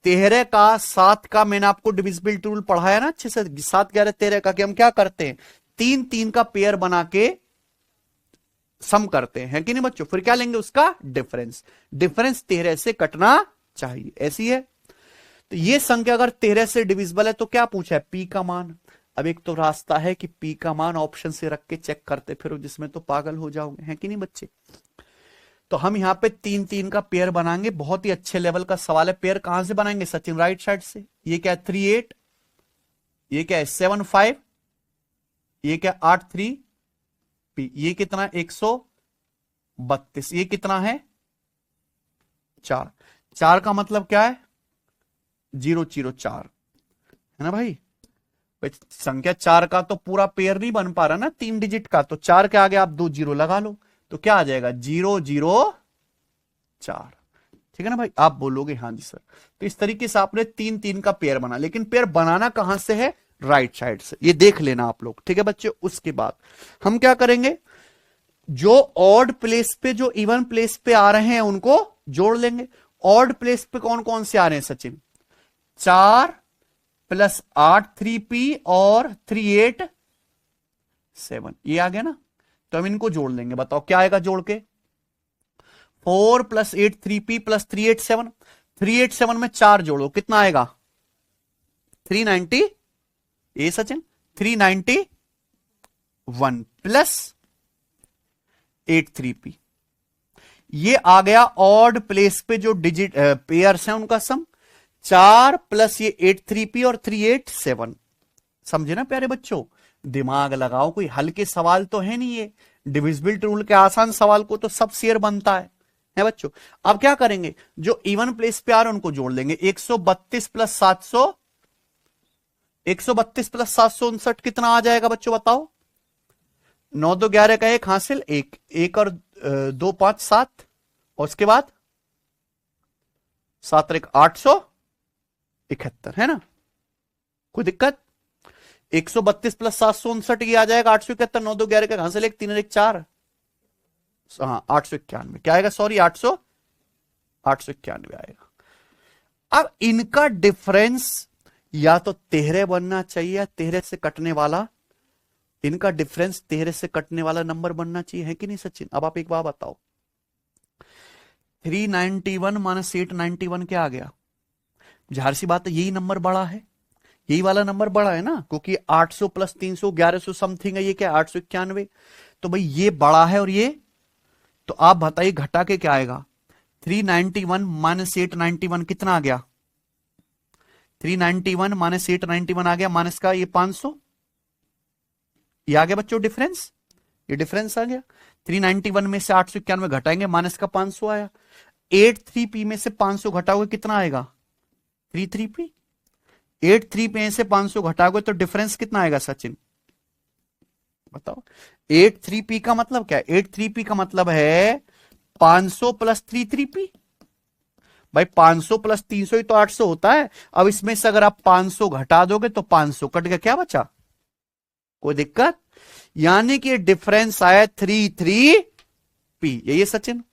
13 का 7 का मैंने आपको डिविजिबिलिटी रूल पढ़ाया ना अच्छे से, 7 11 13 का, कि हम क्या करते हैं 3-3 का पेयर बना के सम करते हैं कि नहीं बच्चों, फिर क्या लेंगे उसका डिफरेंस। डिफरेंस 13 से कटना चाहिए, ऐसी है। तो ये संख्या अगर 13 से डिविजिबल है तो क्या पूछा है? पी का मान। अब एक तो रास्ता है कि पी का मान ऑप्शन से रख के चेक करते फिर, जिसमें तो पागल हो जाओगे, हैं कि नहीं बच्चे। तो हम यहां पे 3-3 का पेयर बनाएंगे, बहुत ही अच्छे लेवल का सवाल है। पेयर कहां से बनाएंगे सचिन? राइट साइड से। ये क्या है 38, ये क्या है 75, ये क्या 83 पी, ये कितना 132, ये कितना है 4। 4 का मतलब क्या है 004, है ना भाई। संख्या 4 का तो पूरा पेयर नहीं बन पा रहा ना 3 डिजिट का, तो 4 के आगे आप 2 जीरो लगा लो तो क्या आ जाएगा 004, ठीक है ना भाई। आप बोलोगे हाँ जी सर। तो इस तरीके से आपने 3-3 का पेयर बना, लेकिन पेयर बनाना कहां से है? राइट साइड से, ये देख लेना आप लोग, ठीक है बच्चे। उसके बाद हम क्या करेंगे, जो ऑड प्लेस पे जो इवन प्लेस पे आ रहे हैं उनको जोड़ लेंगे। ऑड प्लेस पे कौन कौन से आ रहे हैं सचिन? 4 + 8 3p और 3 8 7, ये आ गया ना। तो हम इनको जोड़ लेंगे, बताओ क्या आएगा जोड़ के? 4 + 8 3p + 3 8 7। 3 8 7 में 4 जोड़ो, कितना आएगा 390, ये सचिन 391 + 8 3p, ये आ गया ऑड प्लेस पे जो डिजिट पेयर्स हैं उनका सम। 4 + ये 8 3p और 3 8 7, समझे ना प्यारे बच्चों। दिमाग लगाओ, कोई हल्के सवाल तो है नहीं ये। डिविजिबिलिटी रूल के आसान सवाल को तो सब शेयर बनता है बच्चों। अब क्या करेंगे, जो इवन प्लेस पे आ रहे उनको जोड़ लेंगे। 132 + 700, 132 + 759 कितना आ जाएगा बच्चों बताओ? 9 2 11 का 1 हासिल, 1 और 2 5 7, और उसके बाद 7 1 871, है ना। कोई दिक्कत? 132 + 759 ये आ जाएगा 871, 9 2 11 का हासिल 1 3 1 4, हाँ 891, क्या आएगा सॉरी 891 आएगा। अब इनका डिफरेंस या तो 13 बनना चाहिए या 13 से कटने वाला, इनका डिफरेंस 13 से कटने वाला नंबर बनना चाहिए, है कि नहीं सचिन। अब आप एक बात बताओ, 391 - 891 क्या आ गया? जाहिर सी बात है यही नंबर बड़ा है, यही वाला नंबर बड़ा है ना, क्योंकि 800 + 300 1100 समथिंग है, ये क्या 891, तो भाई ये बड़ा है और ये, तो आप बताइए घटा के क्या आएगा? 391 - 891 कितना आ गया? 391 - 891 आ गया, माइनस का ये 500, ये आ गया बच्चों डिफरेंस, ये डिफरेंस आ गया। 391 में से 891 घटाएंगे, माइनस का 500 आया। 83p में से 500 घटाओगे कितना आएगा? 33p। 83p में से 500 घटाओगे तो डिफरेंस कितना आएगा सचिन बताओ? 83p का मतलब क्या है? 83p का मतलब है 500 + 33p। भाई 500 प्लस 300 ही तो 800 होता है। अब इसमें से अगर आप 500 घटा दोगे तो 500 कट गया, क्या बचा? कोई दिक्कत? यानी कि डिफरेंस आया 33p। यही है सचिन।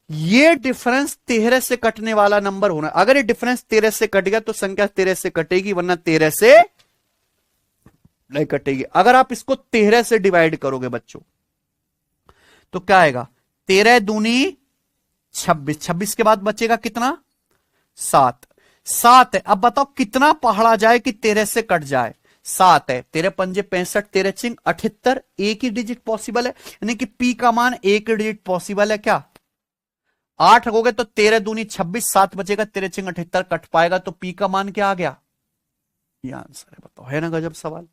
ये डिफरेंस 13 से कटने वाला नंबर होना। अगर ये डिफरेंस 13 से कट गया तो संख्या 13 से कटेगी, वरना 13 से नहीं कटेगी। अगर आप इसको 13 से डिवाइड करोगे बच्चों तो क्या आएगा? 13 दूनी 26, 26 के बाद बचेगा कितना? 7। 7 है। अब बताओ कितना पढ़ा जाए कि 13 से कट जाए? 7 है। 13 पंजे 65, 13 चिंग 78, एक ही डिजिट पॉसिबल है, यानी कि पी का मान एक डिजिट पॉसिबल है। क्या 8 रखोगे तो 13 दूनी 26, 7 बचेगा, 13 चिंग 78 कट पाएगा, तो पी का मान क्या आ गया? ये आंसर है। बताओ, है ना गजब सवाल?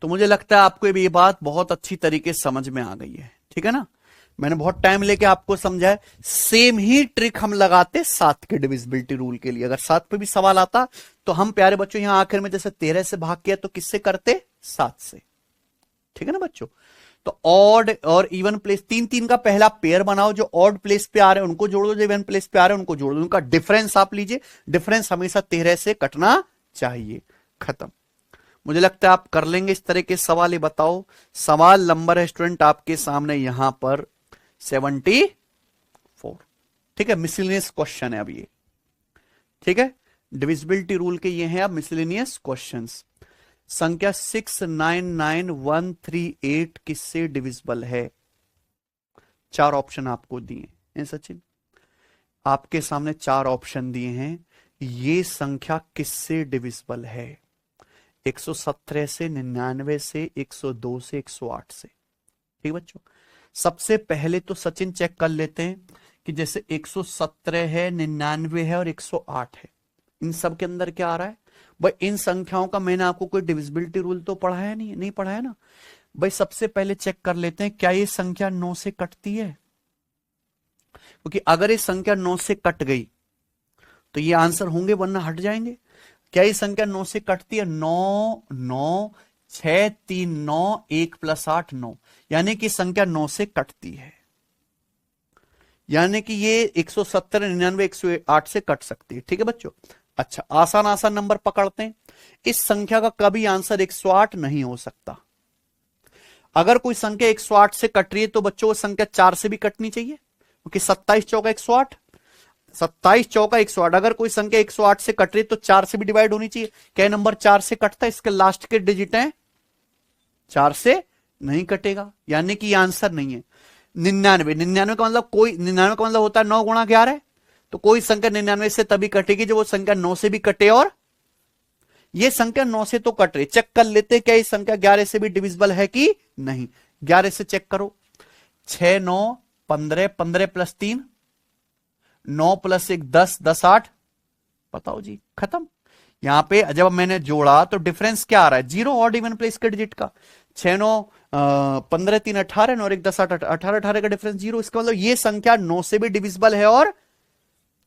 तो मुझे लगता है आपको ये बात बहुत अच्छी तरीके से समझ में आ गई है, ठीक है ना? मैंने बहुत टाइम लेके आपको समझाया। सेम ही ट्रिक हम लगाते 7 के डिविजिबिलिटी रूल के लिए। अगर 7 पे भी सवाल आता तो हम प्यारे बच्चों यहां आखिर में जैसे 13 से भाग किया तो किससे करते? 7 से। ठीक है ना बच्चों? तो ऑड और इवन प्लेस, 3-3 का पहला पेयर बनाओ। जो ऑड प्लेस पे आ रहे हैं उनको जोड़ दो, जो इवन प्लेस पे आ रहे हैं उनको जोड़ दो। उनका डिफरेंस आप लीजिए, डिफरेंस हमेशा 13 से कटना चाहिए। खत्म। मुझे लगता है आप कर लेंगे इस तरह के सवाल। ये बताओ, सवाल नंबर है स्टूडेंट आपके सामने यहां पर 74। ठीक है, मिसलिनियस क्वेश्चन है अब ये। ठीक है, डिविजिबिलिटी रूल के ये हैं अब मिसलिनियस क्वेश्चंस। संख्या 699138 किससे डिविजिबल है? 4 ऑप्शन आपको दिए हैं सचिन, आपके सामने 4 ऑप्शन दिए हैं। ये संख्या किससे डिविजिबल है? 117 से, 99 से, 102 से, 108 से। ठीक बच्चों, सबसे पहले तो सचिन चेक कर लेते हैं कि जैसे 117 है, 99 है और 108 है, इन सब के अंदर क्या आ रहा है? भाई इन संख्याओं का मैंने आपको कोई डिविजिबिलिटी रूल तो पढ़ाया नहीं पढ़ाया ना। भाई सबसे पहले चेक कर लेते हैं क्या ये संख्या 9 से कटती है, क्योंकि अगर ये संख्या 9 से कट गई तो ये आंसर होंगे, वरना हट जाएंगे। क्या ये संख्या 9 से कटती है? 9 9 6 3 9 1 + 8 9, यानी कि संख्या 9 से कटती है। यानी कि ये 117 99 108 से कट सकती है। ठीक है बच्चों? अच्छा, आसान नंबर पकड़ते हैं। इस संख्या का कभी आंसर 108 नहीं हो सकता। अगर कोई संख्या 108 से कट रही है तो बच्चों वो संख्या 4 से भी कटनी चाहिए, क्योंकि 27 चौका 108, 27 चौका 108। अगर कोई संख्या 108 से कट रही है तो 4 से भी डिवाइड होनी चाहिए। क्या नंबर 4 से कटता है? इसके लास्ट के डिजिट हैं 4 से नहीं कटेगा, यानी कि आंसर नहीं है। 99 का मतलब कोई 99 का मतलब होता है 9 × 11, तो कोई संख्या 99 से तभी कटेगी जो वो संख्या 9 से भी कटे, और ये संख्या 9 से तो कट रही। चेक कर लेते क्या ये संख्या 11 से भी डिविजिबल है कि नहीं? 11 से चेक करो। 6 9 15, 15 + 3 9 + 1 10, 10 8। बताओ जी, खत्म। यहां पे जब मैंने जोड़ा तो डिफरेंस क्या आ रहा है? 0 ऑड इवन प्लेस के डिजिट का। 6 9 15 3 18 और 1 10 8 18 18 का डिफरेंस 0। इसका मतलब ये संख्या 9 से भी डिविजिबल है, और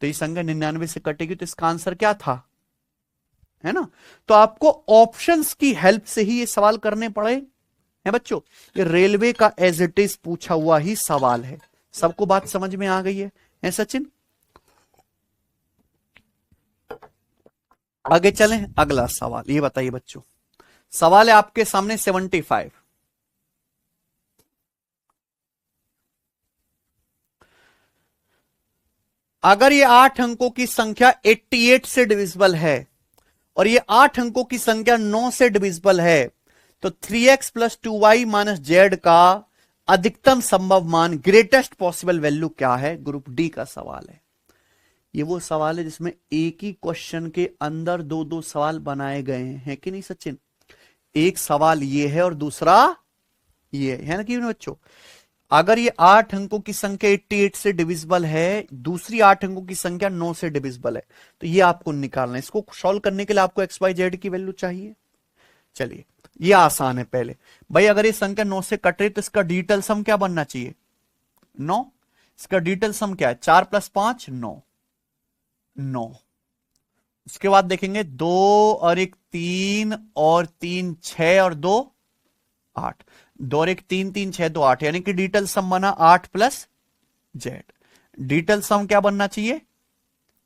तो ये संख्या 99 से कटेगी, तो इसका आंसर क्या था? है ना? तो आपको ऑप्शंस की हेल्प से ही ये सवाल करने पड़े हैं बच्चों। ये रेलवे का एज इट इज पूछा हुआ ही सवाल है। सबको बात समझ में आ गई है सचिन? आगे चलें, अगला सवाल ये बताइए बच्चों। सवाल है आपके सामने 75। अगर ये 8 अंकों की संख्या 88 से डिविजिबल है और ये 8 अंकों की संख्या 9 से डिविजिबल है, तो 3x + 2y - z का अधिकतम संभव मान, ग्रेटेस्ट पॉसिबल वैल्यू क्या है? ग्रुप डी का सवाल है। ये वो सवाल है जिसमें एक ही क्वेश्चन के अंदर 2-2 सवाल बनाए गए हैं कि नहीं सचिन? एक सवाल ये है और दूसरा ये है ना कि बच्चों? अगर ये 8 अंकों की संख्या 88 से डिविजिबल है, दूसरी 8 अंकों की संख्या 9 से डिविजिबल है, तो ये आपको निकालना है। इसको सॉल्व करने के लिए आपको एक्स वाई जेड की वैल्यू चाहिए। चलिए, ये आसान है। पहले भाई अगर ये संख्या 9 से कट रही तो इसका डिजिटल सम क्या बनना चाहिए? 9। इसका डिजिटल सम क्या है? 4 + 5 9 9। उसके बाद देखेंगे 2 और 1 3 और 3 6 और 2 8, 2 और 1 3, 3 6 2 8, यानी कि डिजिटल सम बना 8 प्लस जेड। डिजिटल सम क्या बनना चाहिए?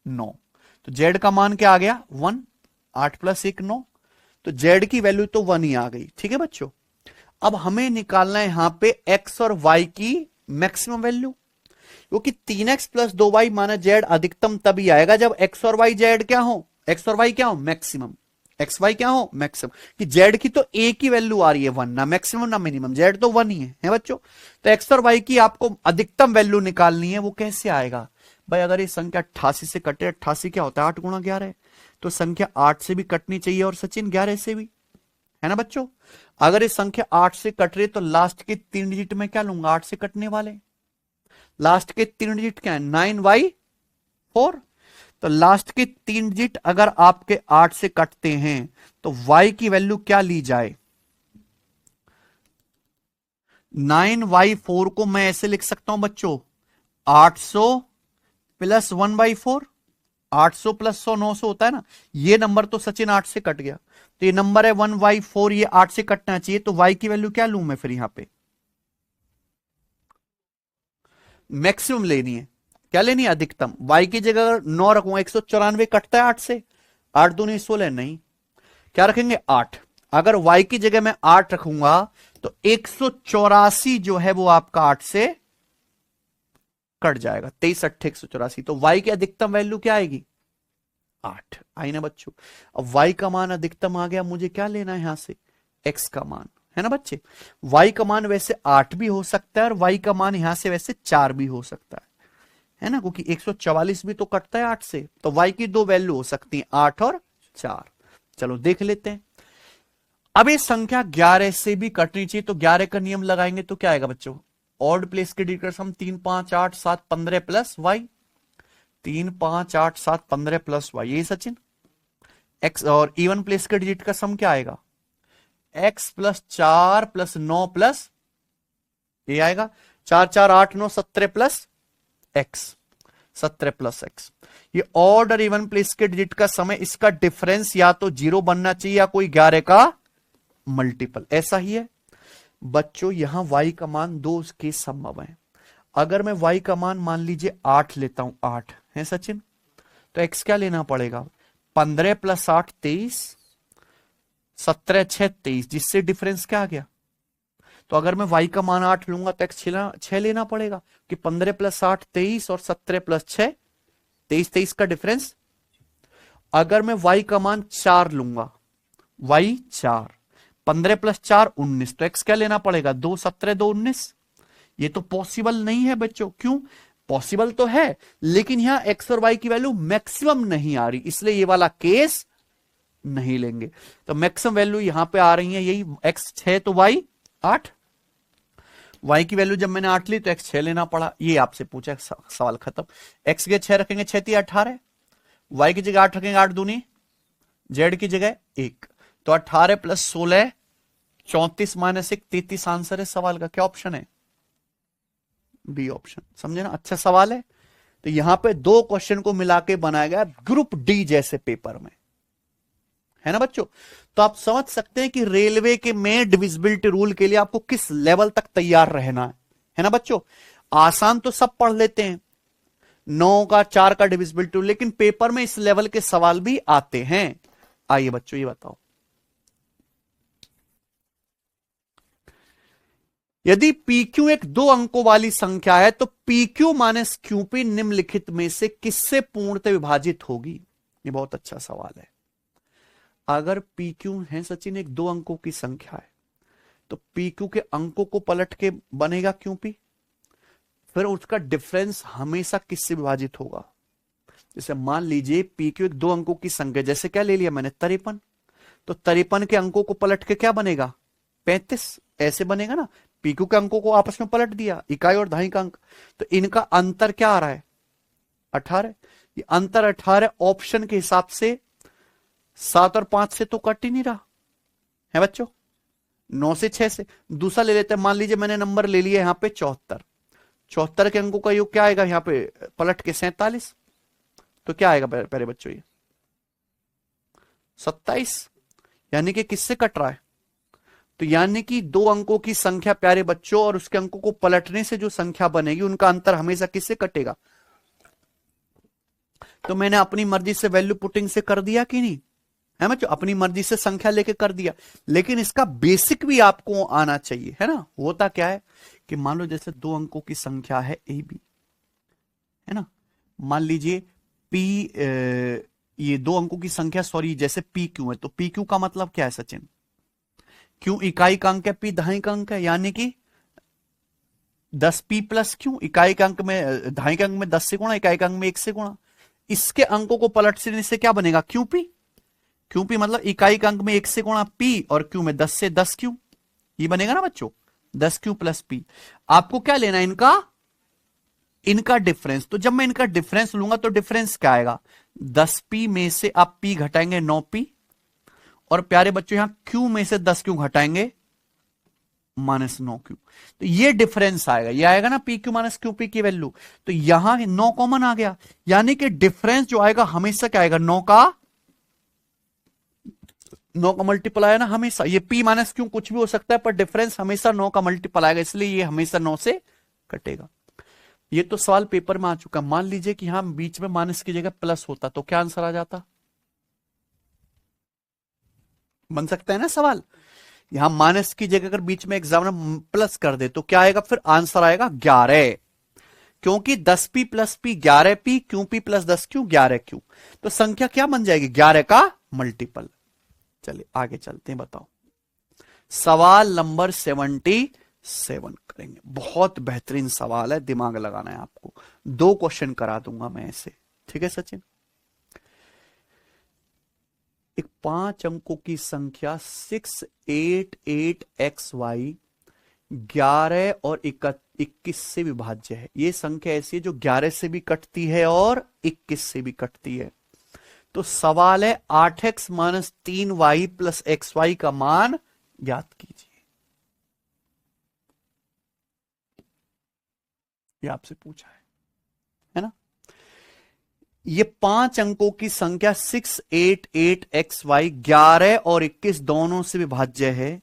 9। तो जेड का मान क्या आ गया? 1। 8 प्लस 1 9, तो जेड की वैल्यू तो 1 ही आ गई। ठीक है बच्चों, अब हमें निकालना है यहां पे एक्स और वाई की मैक्सिमम वैल्यू, क्योंकि 3x प्लस 2y माना जेड अधिकतम तभी आएगा जब एक्स और वाई जेड क्या हो, एक्स और वाई क्या हो? मैक्सिमम। एक्स वाई क्या हो? मैक्सिमम। कि जेड की तो एक ही वैल्यू आ रही है 1, ना मैक्सिमम ना मिनिमम, जेड तो 1 ही है बच्चों। तो एक्स और वाई की आपको अधिकतम वैल्यू निकालनी है, वो कैसे आएगा भाई? अगर ये संख्या 88 से कटे, 88 क्या होता है? 8 गुणा 11, तो संख्या 8 से भी कटनी चाहिए और सचिन 11 से भी, है ना बच्चों? अगर ये संख्या 8 से कट रही है तो लास्ट के 3 डिजिट में क्या लूंगा? 8 से कटने वाले लास्ट के 3 डिजिट क्या है? 9y4। तो लास्ट के 3 डिजिट अगर आपके 8 से कटते हैं तो y की वैल्यू क्या ली जाए? 9y4 को मैं ऐसे लिख सकता हूं बच्चों, 800 प्लस 1/4। 800 प्लस 100 900 होता है ना, ये नंबर तो सचिन 8 से कट गया, तो ये नंबर है 1/4, ये 8 से कटना चाहिए, तो y की वैल्यू क्या लूं मैं फिर यहां पे? मैक्सिमम लेनी है। क्या लेनी है? अधिकतम। y की जगह अगर 9 रखूंगा, 194 कटता है 8 से, 8 दूनी 16, नहीं, क्या रखेंगे? 8। अगर y की जगह मैं 8 रखूंगा तो 184 जो है वो आपका 8 से कट जाएगा, 23 8 184, तो y की अधिकतम वैल्यू क्या आएगी? 8 आई ना बच्चों? अब y का मान अधिकतम आ गया, मुझे क्या लेना है यहां से? x का मान, है ना बच्चे? y का मान वैसे 8 भी हो सकता है और y का मान यहां से वैसे 4 भी हो सकता है ना, क्योंकि 144 भी तो कटता है 8 से, तो y की दो वैल्यू हो सकती है, 8 और 4। चलो देख लेते हैं। अब ये संख्या 11 से भी कटनी चाहिए, तो 11 का नियम लगाएंगे तो क्या आएगा बच्चों? ऑड प्लेस के डिजिट का सम 3 5 8 7 15 प्लस वाई, 3 5 8 7 15 प्लस वाई, ये सचिन। एक्स और इवन प्लेस के डिजिट का सम क्या आएगा? एक्स प्लस 4 प्लस 9 प्लस ये आएगा 4 4 8 9 17 प्लस एक्स, 17 प्लस एक्स। ये ऑड और इवन प्लेस के डिजिट का समय, इसका डिफरेंस या तो 0 बनना चाहिए या कोई 11 का मल्टीपल, ऐसा ही है बच्चों। यहां y का मान 2 के संभव है। अगर मैं y का मान मान लीजिए 8 लेता हूं, 8 है सचिन, तो x क्या लेना पड़ेगा? 15 प्लस 8 23, 17 6 23, जिससे डिफरेंस क्या आ गया? तो अगर मैं y का मान 8 लूंगा तो x 6 लेना पड़ेगा, कि 15 प्लस 8 23 और 17 प्लस 6 23, 23 का डिफरेंस। अगर मैं y का मान 4 लूंगा, y 4, 15 प्लस 4 19, तो x क्या लेना पड़ेगा? 2 17 2 19। ये तो पॉसिबल नहीं है बच्चों, क्यों? पॉसिबल तो है लेकिन यहां x और y की वैल्यू मैक्सिमम नहीं आ रही, इसलिए ये वाला केस नहीं लेंगे। तो मैक्सिमम वैल्यू यहां पे आ रही है यही, x 6 तो y 8, y की वैल्यू जब मैंने 8 ली तो x 6 लेना पड़ा, ये आपसे पूछा, सवाल खत्म। x के 6 रखेंगे 6 3 18, y की जगह 8 रखेंगे 8 दूनी, z की जगह 1, तो 18 प्लस 16 34 माइनस 1 33 आंसर है सवाल का। क्या ऑप्शन है? बी ऑप्शन, समझे ना? अच्छा सवाल है। तो यहां पे दो क्वेश्चन को मिला के बनाया गया ग्रुप डी जैसे पेपर में, है ना बच्चों? तो आप समझ सकते हैं कि रेलवे के में डिविजिबिलिटी रूल के लिए आपको किस लेवल तक तैयार रहना है ना बच्चों? आसान तो सब पढ़ लेते हैं, 9 का 4 का डिविजिबिलिटी रूल, लेकिन पेपर में इस लेवल के सवाल भी आते हैं। आइए बच्चों ये बताओ, यदि PQ एक 2 अंकों वाली संख्या है तो PQ माइनस QP निम्नलिखित में से किससे पूर्णतः विभाजित होगी? ये बहुत अच्छा सवाल है। अगर PQ है सचिन एक 2 अंकों की संख्या है तो PQ के अंकों को पलट के बनेगा QP, फिर उसका डिफरेंस हमेशा किससे विभाजित होगा? जैसे मान लीजिए PQ एक 2 अंकों की संख्या, जैसे क्या ले लिया मैंने? 53, तो 53 के अंकों को पलट के क्या बनेगा? 35, ऐसे बनेगा ना। PQ के अंकों को आपस में पलट दिया, इकाई और दहाई का अंक, तो इनका अंतर क्या आ रहा है? 18। ये अंतर 18 ऑप्शन के हिसाब से 7 और 5 से तो कट ही नहीं रहा है बच्चों, 9 से 6 से। दूसरा ले लेते हैं, मान लीजिए मैंने नंबर ले लिया यहां पे 74, 74 के अंकों का योग क्या आएगा यहां पे पलट के? 47, तो क्या आएगा पहले बच्चों? ये 27, यानी कि किससे कट रहा है? तो यानी कि दो अंकों की संख्या प्यारे बच्चों और उसके अंकों को पलटने से जो संख्या बनेगी उनका अंतर हमेशा किससे कटेगा? तो मैंने अपनी मर्जी से वैल्यू पुटिंग से कर दिया कि नहीं है बच्चों? अपनी मर्जी से संख्या लेके कर दिया, लेकिन इसका बेसिक भी आपको आना चाहिए, है ना? होता क्या है कि मान लो जैसे दो अंकों की संख्या है ए बी, है ना? मान लीजिए पी, ये दो अंकों की संख्या, सॉरी, जैसे पी क्यू है, तो पी क्यू का मतलब क्या है सचिन? क्यू इकाई का अंक है, पी दहाई का अंक है, यानी कि 10p प्लस क्यू। इकाई के अंक में, दहाई के अंक में 10 से गुणा, इकाई के अंक में 1 से गुणा। इसके अंकों को पलटने से क्या बनेगा? क्यूपी। क्यूपी मतलब इकाई के अंक में 1 से गुणा पी और क्यू में 10 से 10 क्यू, ये बनेगा ना बच्चों, 10 क्यू प्लस पी। आपको क्या लेना है? इनका डिफरेंस। तो जब मैं इनका डिफरेंस लूंगा तो डिफरेंस क्या आएगा? 10p में से आप p घटाएंगे 9p, और प्यारे बच्चों यहां q में से 10 क्यू घटाएंगे -9q। तो ये डिफरेंस आएगा, ये आएगा ना P Q minus Q P की वैल्यू। तो यहां 9 कॉमन आ गया, यानी कि डिफरेंस जो आएगा हमेशा क्या आएगा? 9 का मल्टीपल आया ना हमेशा। ये p माइनस क्यू कुछ भी हो सकता है, पर डिफरेंस हमेशा 9 का मल्टीपल आएगा, इसलिए ये हमेशा 9 से कटेगा। ये तो सवाल पेपर में आ चुका। मान लीजिए कि यहां बीच में माइनस की जगह प्लस होता तो क्या आंसर आ जाता? बन सकता है ना सवाल। यहां माइनस की जगह अगर बीच में एग्जामिनर प्लस कर दे तो क्या आएगा? फिर आंसर आएगा 11, क्योंकि 10p plus p 11p, qp plus 10 q 11 q. तो संख्या क्या बन जाएगी? 11 का मल्टीपल। चलिए आगे चलते हैं, बताओ सवाल नंबर 77 करेंगे। बहुत बेहतरीन सवाल है, दिमाग लगाना है आपको। 2 क्वेश्चन करा दूंगा मैं ऐसे, ठीक है सचिन? एक 5 अंकों की संख्या 688xy 11 और 21 से विभाज्य है। ये संख्या ऐसी है जो 11 से भी कटती है और 21 से भी कटती है। तो सवाल है 8x minus 3y plus xy का मान ज्ञात कीजिए। ये आपसे पूछा है ना? ये 5 अंकों की संख्या 688xy 11 और 21 दोनों से विभाज्य है।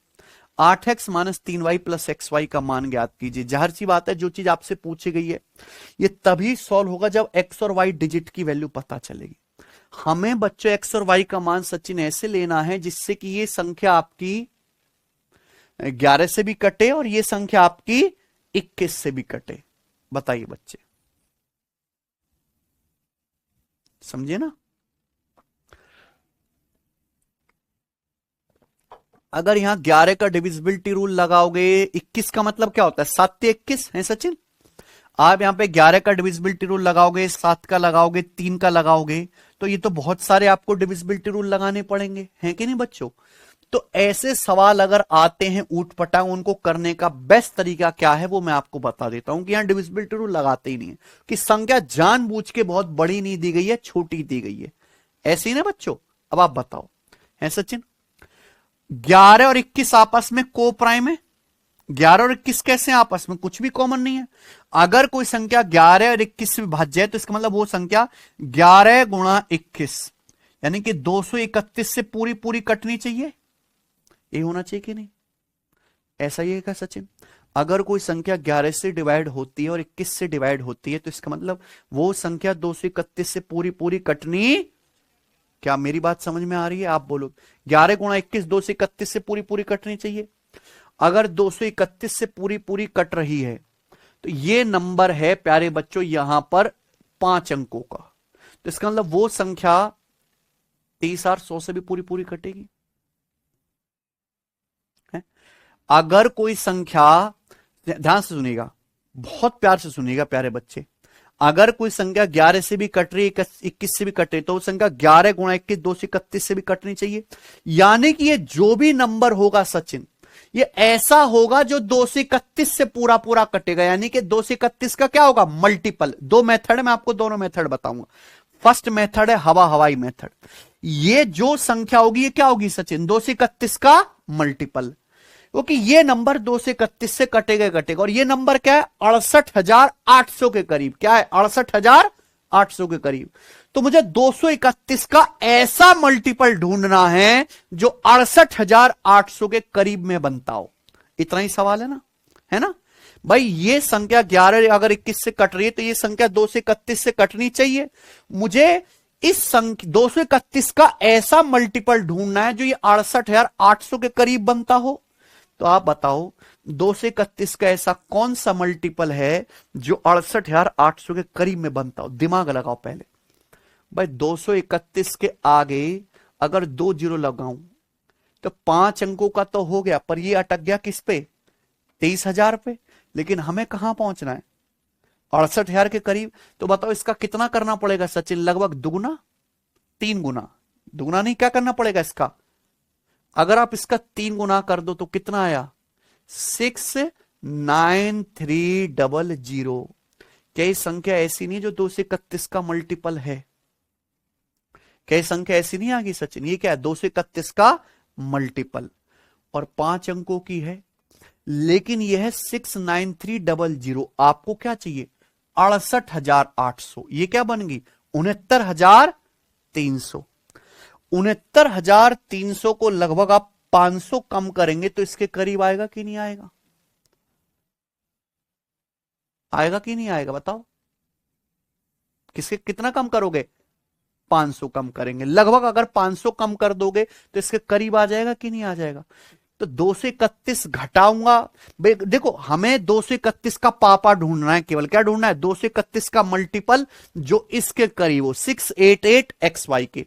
8x minus 3y plus xy का मान ज्ञात कीजिए। जाहिर सी बात है, जो चीज आपसे पूछी गई है ये तभी सॉल्व होगा जब x और y डिजिट की वैल्यू पता चलेगी। हमें बच्चों x और y का मान सचिन ऐसे लेना है जिससे कि ये संख्या आपकी 11 से भी कटे और ये संख्या आपकी 21 से भी कटे। बताइए बच्चे, समझे ना? अगर यहां 11 का डिविजिबिलिटी रूल लगाओगे, 21 का मतलब क्या होता है? 7 से 21 है सचिन। आप यहां पे 11 का डिविजिबिलिटी रूल लगाओगे, 7 का लगाओगे, 3 का लगाओगे, तो ये तो बहुत सारे आपको डिविजिबिलिटी रूल लगाने पड़ेंगे, हैं कि नहीं बच्चों? तो ऐसे सवाल अगर आते हैं ऊट पटांग, उनको करने का बेस्ट तरीका क्या है वो मैं आपको बता देता हूं कि यहां डिविजिबिलिटी रूल लगाते ही नहीं है, कि संख्या जानबूझ के बहुत बड़ी नहीं दी गई है, छोटी दी गई है। ऐसे ही ना बच्चों? अब आप बताओ, है सचिन? 11 और 21 आपस में को प्राइम है। 11 और 21 कैसे आपस में? कुछ भी कॉमन नहीं है। अगर कोई संख्या 11 और 21 से विभाज्य है तो इसका मतलब वो संख्या 11 गुणा 21 यानी कि 231 से पूरी पूरी कटनी चाहिए। ये होना चाहिए कि नहीं? ऐसा ही है क्या सचिन? अगर कोई संख्या 11 से डिवाइड होती है और 21 से डिवाइड होती है तो इसका मतलब वो संख्या 231 से पूरी पूरी कटनी। क्या मेरी बात समझ में आ रही है? आप बोलो। 11 गुणा 21 231 से पूरी पूरी कटनी चाहिए। अगर 231 से पूरी पूरी कट रही है तो ये नंबर है प्यारे बच्चों यहां पर 5 अंकों का। तो इसका मतलब वो संख्या 23,100 से भी पूरी पूरी कटेगी। अगर कोई संख्या, ध्यान से सुनिएगा, बहुत प्यार से सुनिएगा प्यारे बच्चे, अगर कोई संख्या 11 से भी कट रही है, 21 से भी कट रही है, तो वो संख्या 11 गुणा 21 231 से भी कटनी चाहिए। यानी कि ये जो भी नंबर होगा सचिन, ये ऐसा होगा जो 231 से पूरा पूरा कटेगा। यानी कि 231 का क्या होगा? मल्टीपल। 2 मेथड में आपको दोनों मेथड बताऊंगा। फर्स्ट मेथड है हवाई मेथड। ये जो संख्या होगी ये क्या होगी सचिन? 231 का मल्टीपल, क्योंकि ये नंबर 231 से कटेगा कटेगा। और ये नंबर क्या है? 68,800 के करीब। क्या है? 800 के करीब। तो मुझे 231 का ऐसा मल्टीपल ढूंढना है जो 68,800 के करीब में बनता हो। इतना ही सवाल है ना भाई। ये संख्या 11 अगर 21 से कट रही है तो ये संख्या 231 से कटनी चाहिए। मुझे इस संख्या 231 का ऐसा मल्टीपल ढूंढना है जो ये 68,800 के करीब बनता हो। तो आप बताओ 231 का ऐसा कौन सा मल्टीपल है जो 68,800 के करीब में बनता हो। दिमाग लगाओ पहले भाई। 231 के आगे अगर 2 जीरो लगाऊं तो 5 अंकों का तो हो गया, पर ये अटक गया किस पे? 23,000 पे। लेकिन हमें कहां पहुंचना है? 68,000 के करीब। तो बताओ इसका कितना करना पड़ेगा सचिन? लगभग दुगुना, 3 गुना। दुगुना नहीं, क्या करना पड़ेगा इसका? अगर आप इसका 3 गुना कर दो तो कितना आया? 69300। क्या ये संख्या ऐसी नहीं जो 231 का मल्टीपल है? क्या ये संख्या ऐसी नहीं आ गई सचिन? ये क्या है? 231 का मल्टीपल और 5 अंकों की है। लेकिन यह है 69300। आपको क्या चाहिए? 68,800। ये क्या बन गई? 69,300। 69,300 को लगभग आप 500 कम करेंगे तो इसके करीब आएगा कि नहीं आएगा? आएगा कि नहीं आएगा बताओ? किसके कितना कम करोगे? 500 कम करेंगे लगभग। अगर 500 कम कर दोगे तो इसके करीब आ जाएगा कि नहीं आ जाएगा? तो 231 घटाऊंगा। देखो हमें 231 का पापा ढूंढना है। केवल क्या ढूंढना है? 231 का मल्टीपल जो इसके करीब हो, 688xy के।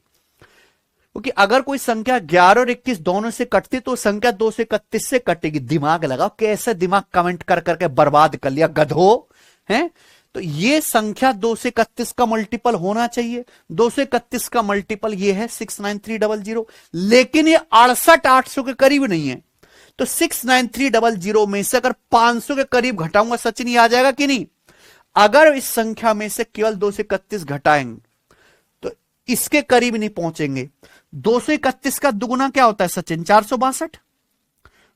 क्योंकि अगर कोई संख्या 11 और 21 दोनों से कटती तो संख्या 231 से कटेगी। दिमाग लगाओ। कैसे दिमाग कमेंट कर करके बर्बाद कर लिया गधो हैं। तो ये संख्या 231 का मल्टीपल होना चाहिए। 231 का मल्टीपल ये है 69300। लेकिन ये 68,800 के करीब नहीं है। तो 69300 में से अगर 500 के करीब घटाऊंगा सचिन, ये आ जाएगा कि नहीं? अगर इस संख्या में से केवल 231 घटाएंगे तो इसके करीब नहीं पहुंचेंगे। 231 का दुगुना क्या होता है सचिन? 462।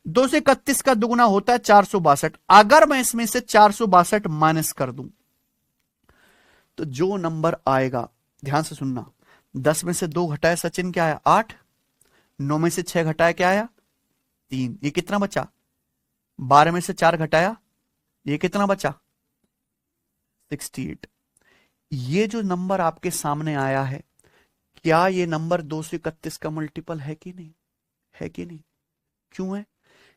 231 का दुगुना होता है 462। अगर मैं इसमें से 462 माइनस कर दूं तो जो नंबर आएगा, ध्यान से सुनना, 10 में से 2 घटाया सचिन क्या आया? 8। 9 में से 6 घटाया क्या आया? 3। ये कितना बचा? 12 में से 4 घटाया, ये कितना बचा? 68। ये जो नंबर आपके सामने आया है, क्या ये नंबर 231 का मल्टीपल है कि नहीं? है कि नहीं? क्यों है?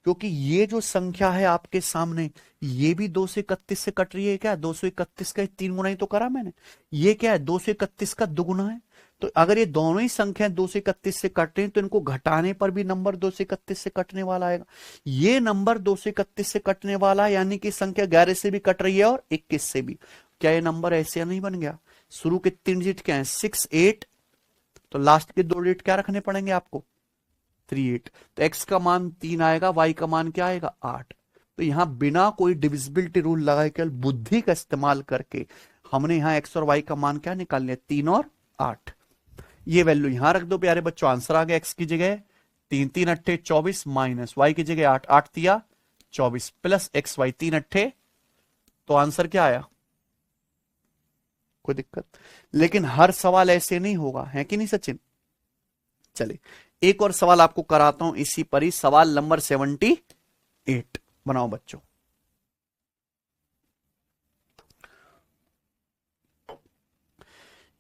क्योंकि ये जो संख्या है आपके सामने, ये भी 231 से कट रही है। क्या 231 का 3 गुना ही तो करा मैंने। ये क्या है? 231 का दुगुना है। तो अगर ये दोनों ही संख्या 231 से कट रही हैं तो इनको घटाने पर भी नंबर 231 से कटने वाला आएगा। ये नंबर 231 से कटने वाला है, यानी कि संख्या 11 से भी कट रही है और 21 से भी। क्या ये नंबर ऐसे नहीं बन गया? शुरू के 3 डिजिट क्या है? 68। तो लास्ट के 2 डिजिट क्या रखने पड़ेंगे आपको? 38। तो x का मान 3 आएगा, y का मान क्या आएगा? 8। तो यहां बिना कोई डिविजिबिलिटी रूल लगाए केवल बुद्धि का इस्तेमाल करके हमने यहां x और y का मान क्या निकाल लिया? 3 और 8। ये वैल्यू यहां रख दो प्यारे बच्चों। आंसर आ गया x की जगह 3 3 अट्ठे 24 माइनस y की जगह 8 8 तिया 24 प्लस xy 3 अट्ठे। तो आंसर क्या आया? कोई दिक्कत? लेकिन हर सवाल ऐसे नहीं होगा, है कि नहीं सचिन? चलिए एक और सवाल आपको कराता हूं इसी पर ही। सवाल नंबर 78 बनाओ बच्चों।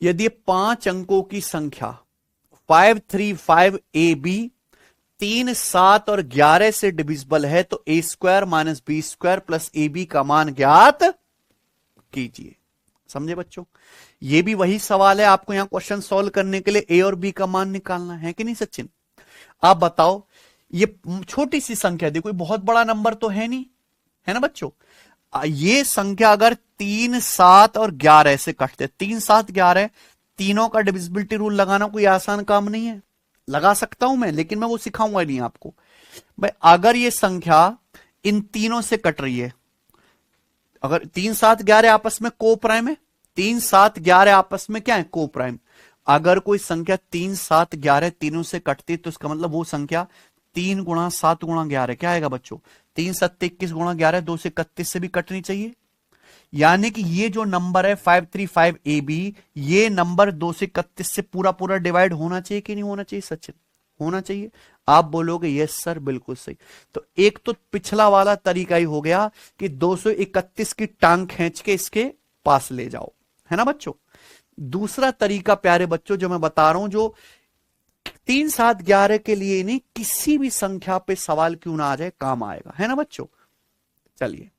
यदि 5 अंकों की संख्या 535AB 3, 7 और 11 से डिविजिबल है तो a² minus b² plus AB का मान ज्ञात कीजिए। समझे बच्चों? ये भी वही सवाल है। आपको यहां क्वेश्चन सॉल्व करने के लिए a और b का मान निकालना है कि नहीं सचिन? आप बताओ, ये छोटी सी संख्या देखो, बहुत बड़ा नंबर तो है नहीं, है ना बच्चों? ये संख्या अगर 3, 7 और 11 से कटते, 3, 7, 11, तीनों का डिविजिबिलिटी रूल लगाना कोई आसान काम नहीं है। लगा सकता हूं मैं, लेकिन मैं वो सिखाऊंगा नहीं आपको। भाई अगर ये संख्या इन तीनों से कट रही है, अगर 3, 7, 11 आपस में को प्राइम है, 3, 7, 11 आपस में क्या है? को प्राइम। अगर कोई संख्या 3, 7, 11 तीनों से कटती है तो इसका मतलब वो संख्या 3 गुणा 7 गुणा 11 क्या आएगा बच्चों? 3 7 21 गुणा 11 2 से 31 से भी कटनी चाहिए। यानी कि ये जो नंबर है 535AB, ये नंबर 231 से पूरा पूरा डिवाइड होना चाहिए कि नहीं होना चाहिए सचिन? होना चाहिए। आप बोलोगे यस सर बिल्कुल सही। तो एक तो पिछला वाला तरीका ही हो गया कि 231 की टांग खींच के इसके पास ले जाओ, है ना बच्चों। दूसरा तरीका प्यारे बच्चों जो मैं बता रहा हूं, जो 3, 7, 11 के लिए नहीं, किसी भी संख्या पे सवाल क्यों ना आ जाए काम आएगा, है ना बच्चों। चलिए,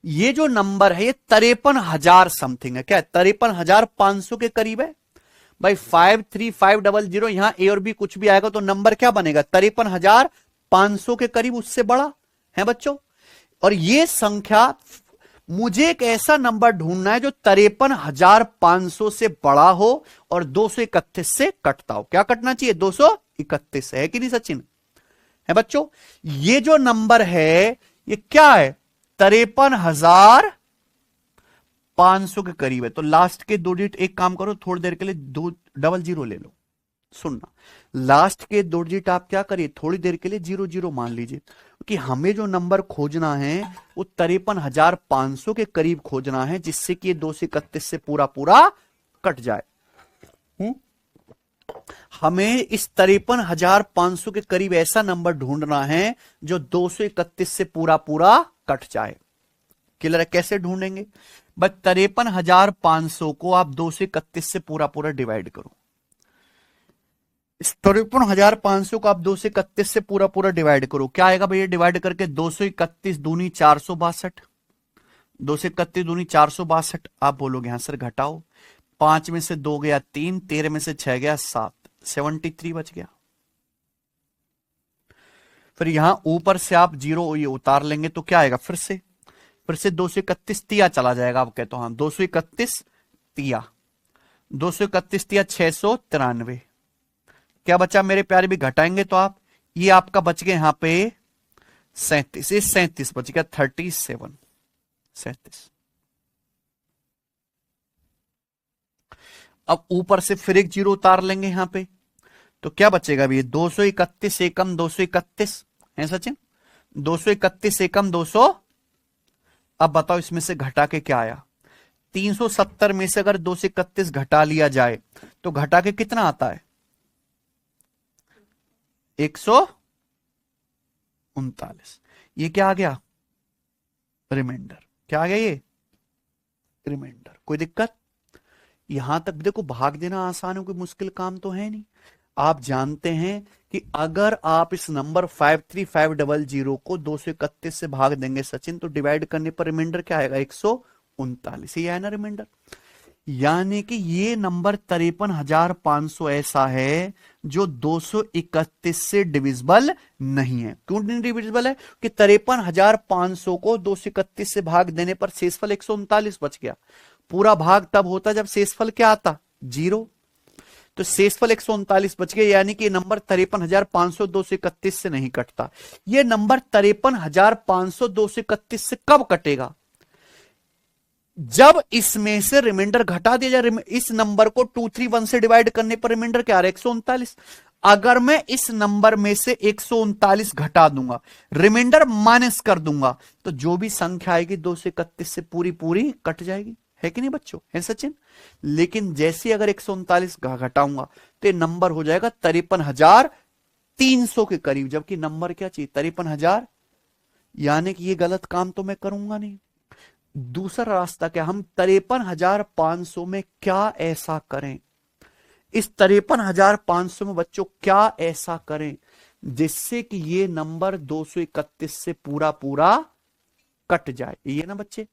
ये जो नंबर है ये 53,000 समथिंग है। क्या है? 53,500 के करीब है भाई। 53500, यहां ए और बी कुछ भी आएगा तो नंबर क्या बनेगा? 53,500 के करीब, उससे बड़ा है बच्चों। और ये संख्या, मुझे एक ऐसा नंबर ढूंढना है जो 53,500 से बड़ा हो और 231 से कटता हो। क्या कटना चाहिए? 231 है कि नहीं सचिन? है बच्चों। ये जो नंबर है ये क्या है? 53,500 के करीब है। तो लास्ट के 2 डिजिट, एक काम करो थोड़ी देर के लिए 2 डबल 0 ले लो। सुनना, लास्ट के 2 डिजिट आप क्या करिए, थोड़ी देर के लिए 0 मान लीजिए, कि हमें जो नंबर खोजना है वो 53,500 के करीब खोजना है, जिससे कि ये 231 से पूरा पूरा कट जाए। हमें इस 53,500 के करीब ऐसा नंबर ढूंढना है जो 231 से पूरा पूरा कट जाए। क्लियर है? कैसे ढूंढेंगे? बस 53,500 को आप 231 से पूरा पूरा डिवाइड करो। इस 53,500 को आप 231 से पूरा पूरा डिवाइड करो। क्या आएगा भैया डिवाइड करके? 231 दूनी 462, 231 दूनी 462। आप बोलोगे हाँ सर घटाओ, 5 में से 2 गया 3, 13 में से 6 गया 7, 73 बच गया। फिर यहां ऊपर से आप 0 ये उतार लेंगे तो क्या आएगा? फिर से 231 तिया चला जाएगा। आप कहते हो हाँ 231 तिया, 231 तिया 693। क्या बचा मेरे प्यारे? भी घटाएंगे तो आप, ये आपका बच गए यहां पे 37, 37 बच गया 37, 37। अब ऊपर से फिर एक 0 उतार लेंगे यहां पे, तो क्या बचेगा भैया? 231 एकम 231 है सचिन, 231 एकम 200। अब बताओ इसमें से घटा के क्या आया? 370 में से अगर 231 घटा लिया जाए तो घटा के कितना आता है? 139। ये क्या आ गया? रिमाइंडर। क्या आ गया? ये रिमाइंडर। कोई दिक्कत? यहां तक देखो, भाग देना आसान है, कोई मुश्किल काम तो है नहीं। आप जानते हैं कि अगर आप इस नंबर 53500 को 231 से भाग देंगे सचिन, तो डिवाइड करने पर रिमाइंडर क्या आएगा? 139। ये है ना रिमाइंडर। यानी कि ये नंबर 53,500 ऐसा है जो 231 से डिविजिबल नहीं है। क्यों नहीं डिविजिबल है? कि 53,500 को 231 से भाग देने पर शेषफल 139 बच गया। पूरा भाग तब होता जब शेषफल क्या आता? 0। तो शेषफल 139 बच गया, यानी कि नंबर 53,500 231 से नहीं कटता। ये नंबर 53,500 231 से कब कटेगा? जब इसमें से रिमाइंडर घटा दिया जाए। इस नंबर को 231 से डिवाइड करने पर रिमाइंडर क्या आ रहा है? 139। अगर मैं इस नंबर में से 139 घटा दूंगा, रिमाइंडर माइनस कर दूंगा, तो जो भी संख्या आएगी 231 से पूरी पूरी कट जाएगी। है कि नहीं बच्चों? है सचिन? लेकिन जैसे अगर 139 घटाऊंगा तो ये नंबर हो जाएगा 53,300 के करीब, जबकि नंबर क्या चाहिए? 53,000। यानी कि ये गलत काम तो मैं करूंगा नहीं। दूसरा रास्ता क्या? हम 53,500 में क्या ऐसा करें? इस 53,500 में बच्चों क्या ऐसा करें जिससे कि ये नंबर 231 से पूरा पूरा कट जाए? ये ना बच्चे,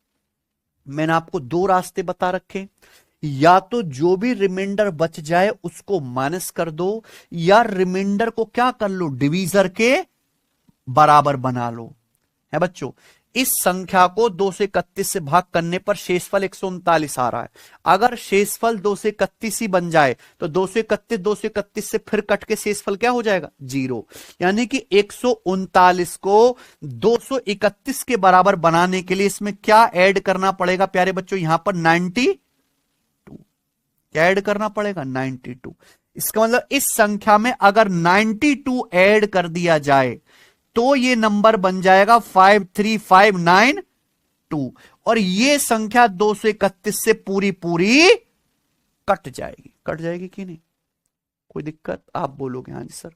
मैंने आपको 2 रास्ते बता रखे। या तो जो भी रिमाइंडर बच जाए उसको माइनस कर दो, या रिमाइंडर को क्या कर लो? डिवीजर के बराबर बना लो। है बच्चों, इस संख्या को 231 से भाग करने पर शेषफल 139 आ रहा है। अगर शेषफल 231 ही बन जाए तो 231 से फिर कट के शेषफल क्या हो जाएगा? 0। यानी कि 139 को 231 के बराबर बनाने के लिए इसमें क्या ऐड करना पड़ेगा प्यारे बच्चों? यहां पर 92। क्या ऐड करना पड़ेगा? 92। इसका मतलब इस संख्या में अगर 92 ऐड कर दिया जाए तो ये नंबर बन जाएगा 53592। और ये संख्या 231 से पूरी पूरी कट जाएगी। कट जाएगी कि नहीं? कोई दिक्कत? आप बोलोगे हाँ जी सर,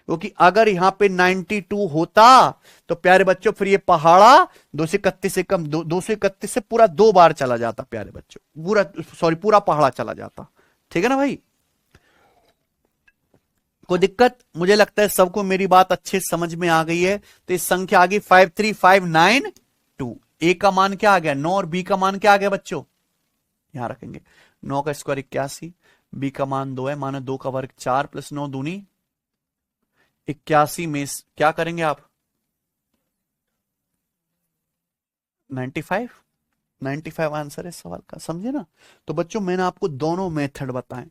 क्योंकि अगर यहां पे 92 होता तो प्यारे बच्चों फिर ये पहाड़ा 231 से कम 231 से पूरा 2 बार चला जाता प्यारे बच्चों, पूरा सॉरी पूरा पहाड़ा चला जाता। ठीक है ना भाई? कोई दिक्कत? मुझे लगता है सबको मेरी बात अच्छे समझ में आ गई है। तो इस संख्या आ गई 53592। ए का मान क्या आ गया 9 और बी का मान क्या आ गया बच्चों? यहां रखेंगे 9 का स्क्वायर 81, बी का मान 2 है, माना 2 का वर्ग 4 प्लस 9 दूनी 81 में क्या करेंगे आप? 95 आंसर है सवाल का, समझे ना? तो बच्चों मैंने आपको दोनों मेथड बताएं।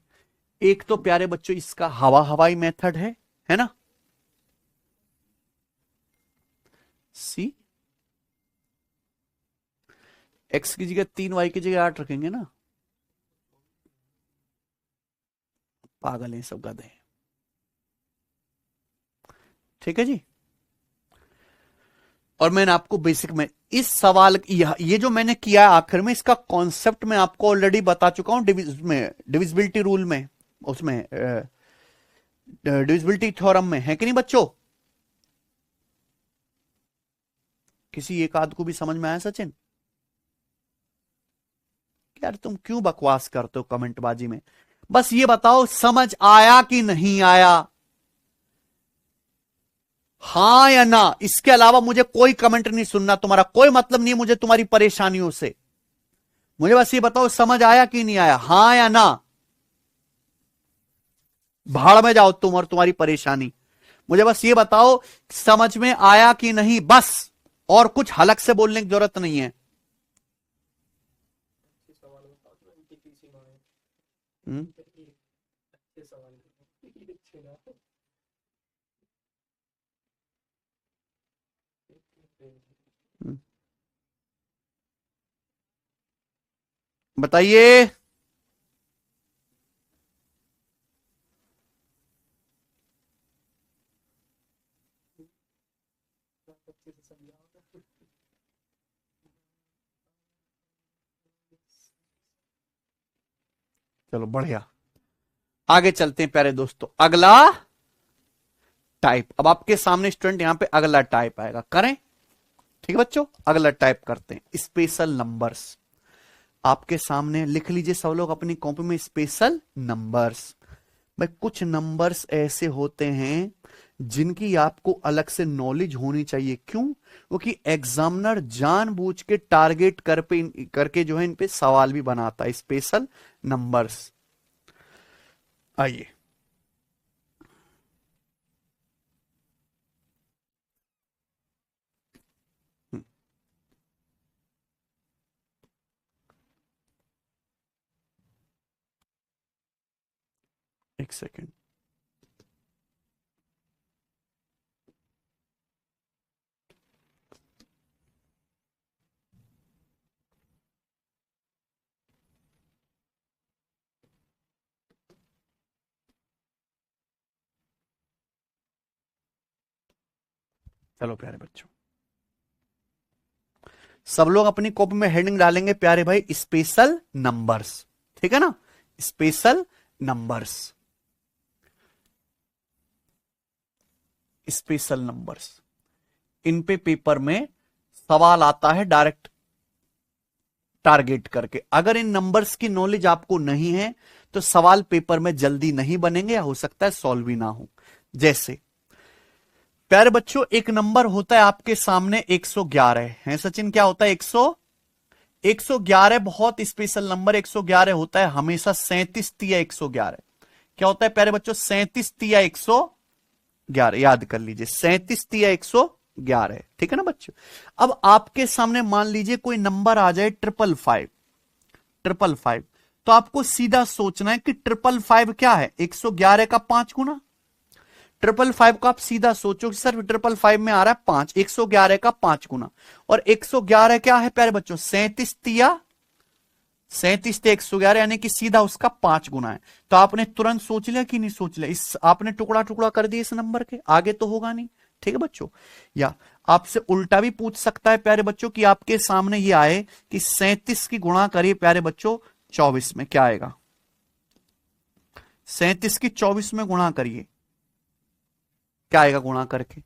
एक तो प्यारे बच्चों इसका हवाई मेथड है ना, सी एक्स की जगह 3 वाई की जगह 8 रखेंगे ना। पागल है सब, गधे। ठीक है जी। और मैंने आपको बेसिक में इस सवाल ये जो मैंने किया आखिर में, इसका कॉन्सेप्ट मैं आपको ऑलरेडी बता चुका हूं डिविजिबिलिटी रूल में, उसमें डिविजिबिलिटी थ्योरम में, है कि नहीं बच्चों? किसी एक आध को भी समझ में आया सचिन? यार तुम क्यों बकवास करते हो कमेंटबाजी में? बस ये बताओ समझ आया कि नहीं आया, हां या ना। इसके अलावा मुझे कोई कमेंट नहीं सुनना, तुम्हारा कोई मतलब नहीं है मुझे तुम्हारी परेशानियों से। मुझे बस ये बताओ समझ आया कि नहीं आया, हां या ना। भाड़ में जाओ तुम और तुम्हारी परेशानी। मुझे बस ये बताओ समझ में आया कि नहीं, बस। और कुछ हलक से बोलने की जरूरत नहीं है। हम्म बताइए। चलो बढ़िया, आगे चलते हैं प्यारे दोस्तों। अगला टाइप, अब आपके सामने स्टूडेंट यहां पे अगला टाइप आएगा, करें? ठीक है बच्चों, अगला टाइप करते हैं स्पेशल नंबर्स। आपके सामने लिख लीजिए सब लोग अपनी कॉपी में, स्पेशल नंबर्स। भाई कुछ नंबर्स ऐसे होते हैं जिनकी आपको अलग से नॉलेज होनी चाहिए। क्यों? क्योंकि एग्जामिनर जानबूझ के टारगेट करके जो है इन पे सवाल भी बनाता है। स्पेशल नंबर्स, आइए एक सेकेंड। चलो प्यारे बच्चों, सब लोग अपनी कॉपी में हेडिंग डालेंगे प्यारे भाई स्पेशल नंबर्स। ठीक है ना? Special numbers, special numbers. इन पे पेपर में सवाल आता है डायरेक्ट टारगेट करके। अगर इन नंबर्स की नॉलेज आपको नहीं है तो सवाल पेपर में जल्दी नहीं बनेंगे, या हो सकता है सॉल्व भी ना हो। जैसे प्यारे बच्चों एक नंबर होता है आपके सामने 111 है सचिन। क्या होता है? 111 बहुत स्पेशल नंबर। 111 होता है हमेशा 37 तिया 111। क्या होता है प्यारे बच्चों? 37 तिया 111, याद कर लीजिए 37 तिया 111। ठीक है ना बच्चों? अब आपके सामने मान लीजिए कोई नंबर आ जाए 555, तो आपको सीधा सोचना है कि 555 क्या है? 111 का 5 गुना। 555 को आप सीधा सोचो कि सर 555 में आ रहा है 5, 111 का 5 गुना। और 111 क्या है प्यारे बच्चों? 37 तिया 111, यानी कि सीधा उसका 5 गुना है। तो आपने तुरंत सोच लिया कि नहीं सोच लिया? इस आपने टुकड़ा टुकड़ा कर दिया इस नंबर के, आगे तो होगा नहीं। ठीक है बच्चों। या आपसे उल्टा भी पूछ सकता है प्यारे बच्चों कि आपके सामने ये आए कि 37 की गुणा करिए प्यारे बच्चों 24 में, क्या आएगा? 37 की 24 में गुणा करिए, क्या आएगा गुणा करके?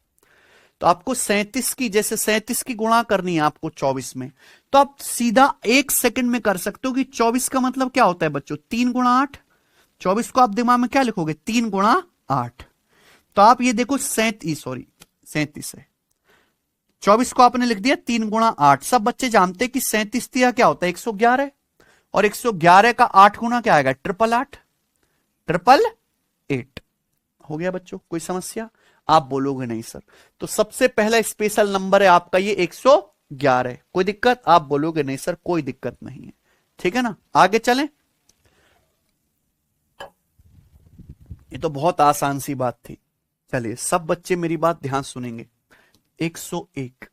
तो आपको 37 की, जैसे 37 की गुणा करनी है आपको 24 में, तो आप सीधा 1 सेकंड में कर सकते हो कि 24 का मतलब क्या होता है बच्चों? 3 गुणा 8। 24 को आप दिमाग में क्या लिखोगे? 3 गुणा 8। तो आप ये देखो 37 है, 24 को आपने लिख दिया 3 गुणा 8। सब बच्चे जानते हैं कि 37 दिया क्या होता है? 111। और 111 का 8 गुना क्या आएगा? 888। 888 हो गया बच्चों, कोई समस्या? आप बोलोगे नहीं सर। तो सबसे पहला स्पेशल नंबर है आपका ये 111। कोई दिक्कत? आप बोलोगे नहीं सर, कोई दिक्कत नहीं है। ठीक है ना, आगे चलें। ये तो बहुत आसान सी बात थी। चलिए सब बच्चे मेरी बात ध्यान सुनेंगे। 101,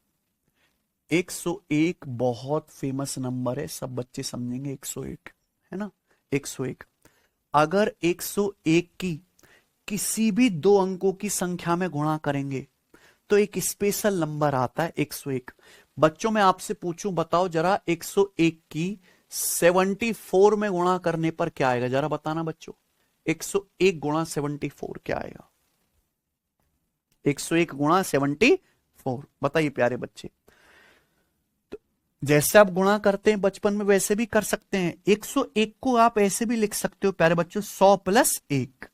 101 बहुत फेमस नंबर है, सब बच्चे समझेंगे। 101 है ना, 101। अगर 101 की किसी भी 2 अंकों की संख्या में गुणा करेंगे तो एक स्पेशल नंबर आता है 101। बच्चों मैं आपसे पूछूं, बताओ जरा 101 की 74 में गुणा करने पर क्या आएगा? जरा बताना बच्चों, 101 गुणा 74 क्या आएगा? 101 गुणा 74 बताइए प्यारे बच्चे। तो जैसे आप गुणा करते हैं बचपन में वैसे भी कर सकते हैं। 101 को आप ऐसे भी लिख सकते हो प्यारे बच्चों, 100 + 1।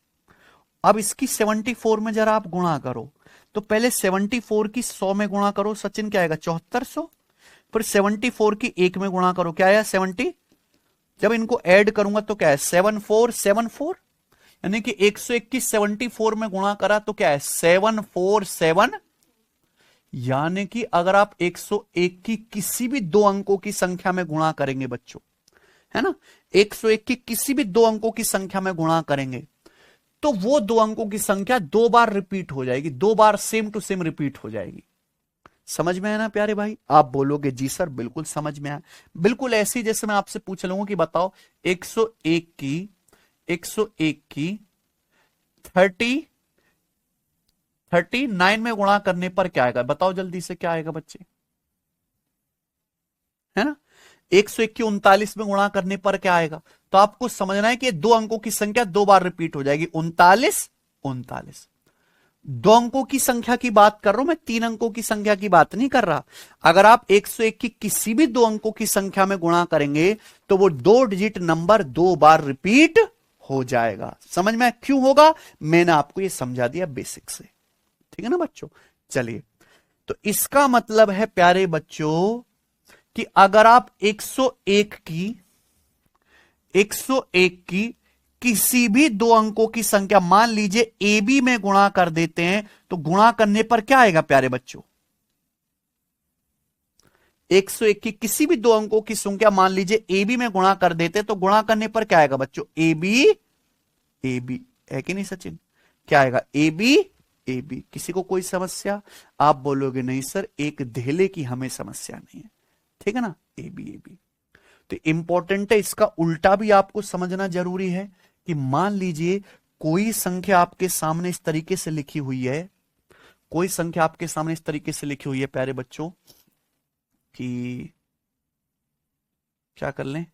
अब इसकी 74 में जरा आप गुणा करो, तो पहले 74 की 100 में गुणा करो सचिन, क्या आएगा? 7400। फिर 74 की 1 में गुणा करो, क्या आया? 70। जब इनको ऐड करूंगा तो क्या है? 7474। यानी कि 101 की 74 में गुणा करा तो क्या है? 747। यानी कि अगर आप 101 की किसी भी 2 अंकों की संख्या में गुणा करेंगे बच्चों, है ना, 101 की किसी भी 2 अंकों की संख्या में गुणा करेंगे तो वो 2 अंकों की संख्या 2 बार रिपीट हो जाएगी, 2 बार सेम टू सेम रिपीट हो जाएगी। समझ में आया ना प्यारे भाई? आप बोलोगे जी सर बिल्कुल समझ में आया। बिल्कुल ऐसे ही जैसे मैं आपसे पूछ लूंगा कि बताओ 101 की 39 में गुणा करने पर क्या आएगा? बताओ जल्दी से, क्या आएगा बच्चे? है ना, 101 की 39 में गुणा करने पर क्या आएगा? तो आपको समझना है कि 2 अंकों की संख्या 2 बार रिपीट हो जाएगी। 39 39। 2 अंकों की संख्या की बात कर रहा हूं मैं, 3 अंकों की संख्या की बात नहीं कर रहा। अगर आप 101 की किसी भी 2 अंकों की संख्या में गुणा करेंगे तो वो 2 डिजिट नंबर 2 बार रिपीट हो जाएगा। समझ में क्यों होगा? मैंने आपको ये समझा दिया बेसिक से। ठीक है ना बच्चों। चलिए, तो इसका मतलब है प्यारे बच्चों कि अगर आप 101 की किसी भी 2 अंकों की संख्या, मान लीजिए ए बी में गुणा कर देते हैं, तो गुणा करने पर क्या आएगा प्यारे बच्चों? 101 की किसी भी 2 अंकों की संख्या मान लीजिए ए बी में गुणा कर देते हैं, तो गुणा करने पर क्या आएगा बच्चों? ए बी है कि नहीं सचिन? क्या आएगा? A B. किसी को कोई समस्या? आप बोलोगे नहीं सर, एक धेले की हमें समस्या नहीं है। ठीक है ना, ए बी। तो इंपॉर्टेंट है, इसका उल्टा भी आपको समझना जरूरी है कि मान लीजिए कोई संख्या आपके सामने इस तरीके से लिखी हुई है, कोई संख्या आपके सामने इस तरीके से लिखी हुई है प्यारे बच्चों कि क्या कर लें,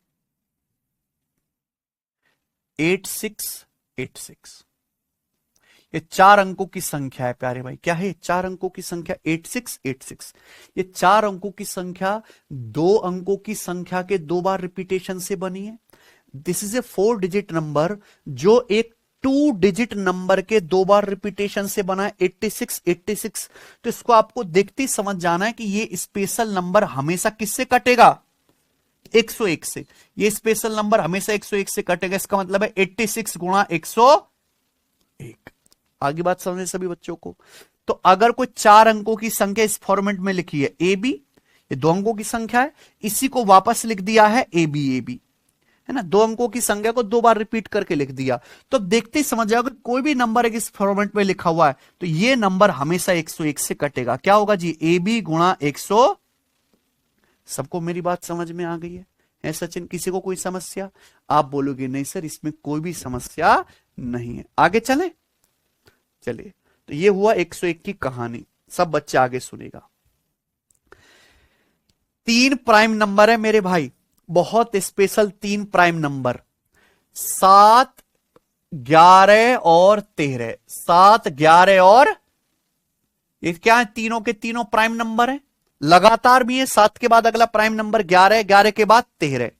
8686। ये 4 अंकों की संख्या है प्यारे भाई। क्या है? 4 अंकों की संख्या 8686। ये 4 अंकों की संख्या 2 अंकों की संख्या के 2 बार रिपीटेशन से बनी है। This is a 4 digit number जो एक 2 डिजिट नंबर के 2 बार रिपीटेशन से बना है, 8686। तो इसको आपको देखते ही समझ जाना है कि ये स्पेशल नंबर हमेशा किससे कटेगा? 101 से। ये स्पेशल नंबर हमेशा 101 से कटेगा। इसका मतलब है 86 गुणा 101। आगे बात समझे सभी बच्चों को? तो अगर कोई 4 अंकों की संख्या इस फॉर्मेट में लिखी है ए बी, ये 2 अंकों की संख्या है, इसी को वापस लिख दिया है ए बी, है ना, 2 अंकों की संख्या को 2 बार रिपीट करके लिख दिया। तो देखते ही समझ जाओगे कोई भी नंबर एक इस फॉर्मेट में लिखा हुआ है तो ये नंबर हमेशा 101 से कटेगा। क्या होगा जी? ए बी गुणा 100। सबको मेरी बात समझ में आ गई है सचिन? किसी को कोई समस्या? आप बोलोगे नहीं सर, इसमें कोई भी समस्या नहीं है। आगे चलें। चलिए, तो ये हुआ 101 की कहानी। सब बच्चे आगे सुनेगा। 3 प्राइम नंबर है मेरे भाई, बहुत स्पेशल 3 प्राइम नंबर, 7, 11 और 13। 7, 11 और ये क्या है, तीनों के तीनों प्राइम नंबर है, लगातार भी है। 7 के बाद अगला प्राइम नंबर 11, 11 के बाद 13।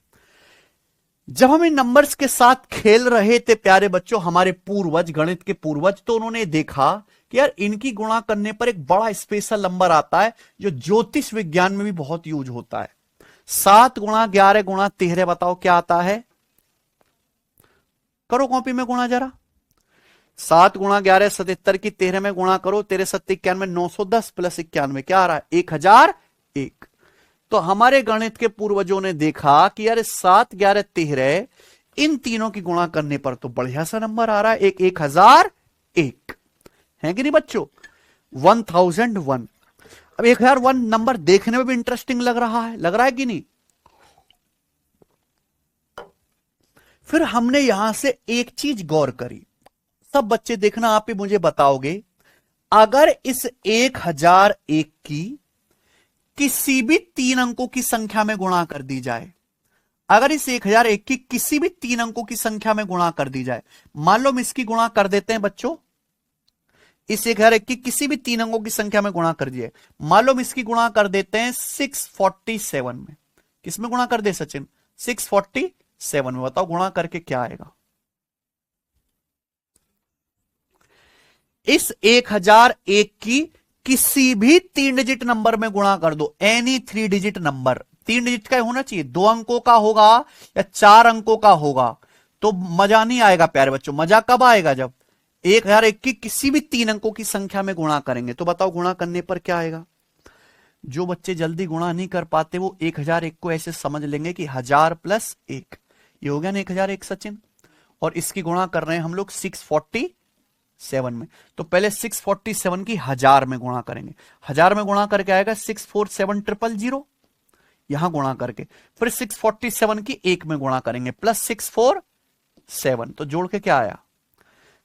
जब हम इन नंबर्स के साथ खेल रहे थे प्यारे बच्चों, हमारे पूर्वज, गणित के पूर्वज, तो उन्होंने देखा कि यार इनकी गुणा करने पर एक बड़ा स्पेशल नंबर आता है जो ज्योतिष विज्ञान में भी बहुत यूज होता है। 7 गुणा 11 गुणा 13, बताओ क्या आता है? करो कॉपी में गुणा जरा। 7 गुणा 11 77 की 13 में गुणा करो, 13 7 91, 910 प्लस 91 क्या आ रहा है? 1001। तो हमारे गणित के पूर्वजों ने देखा कि यार 7, 11, 13 इन तीनों की गुणा करने पर तो बढ़िया सा नंबर आ रहा है, 1001 है कि नहीं बच्चों? 1001। अब 1001 नंबर देखने में भी इंटरेस्टिंग लग रहा है कि नहीं? फिर हमने यहां से एक चीज गौर करी, सब बच्चे देखना, आप ही मुझे बताओगे, अगर इस 1001 की किसी भी 3 अंकों की संख्या में गुणा कर दी जाए, अगर इस 1001 की किसी भी 3 अंकों की संख्या में गुणा कर दी जाए, मान लो हम इसकी गुणा कर देते हैं बच्चों, इस 1001 की किसी भी 3 अंकों की संख्या में गुणा कर दिए, मान लो हम इसकी गुणा कर देते हैं 647 में। किसमें गुणा कर दे सचिन? 647 में। बताओ गुणा करके क्या आएगा? इस 1001 की किसी भी 3 डिजिट नंबर में गुणा कर दो, एनी 3 डिजिट नंबर। 3 डिजिट का होना चाहिए, 2 अंकों का होगा या 4 अंकों का होगा, तो मजा नहीं आएगा प्यारे बच्चों। मजा कब आएगा? जब 1001 की किसी भी 3 अंकों की संख्या में गुणा करेंगे। तो बताओ गुणा करने पर क्या आएगा? जो बच्चे जल्दी गुणा नहीं कर पाते वो 1001 को ऐसे समझ लेंगे कि 1000 प्लस 1, ये हो गया ना 1001 सचिन। और इसकी गुणा कर रहे हैं हम लोग 647 में, तो पहले 647 की 1000 में गुणा करेंगे। 1000 में गुणा करके आएगा 647000, यहां गुणा करके फिर 647 की 1 में गुणा करेंगे प्लस 647, तो जोड़ के क्या आया?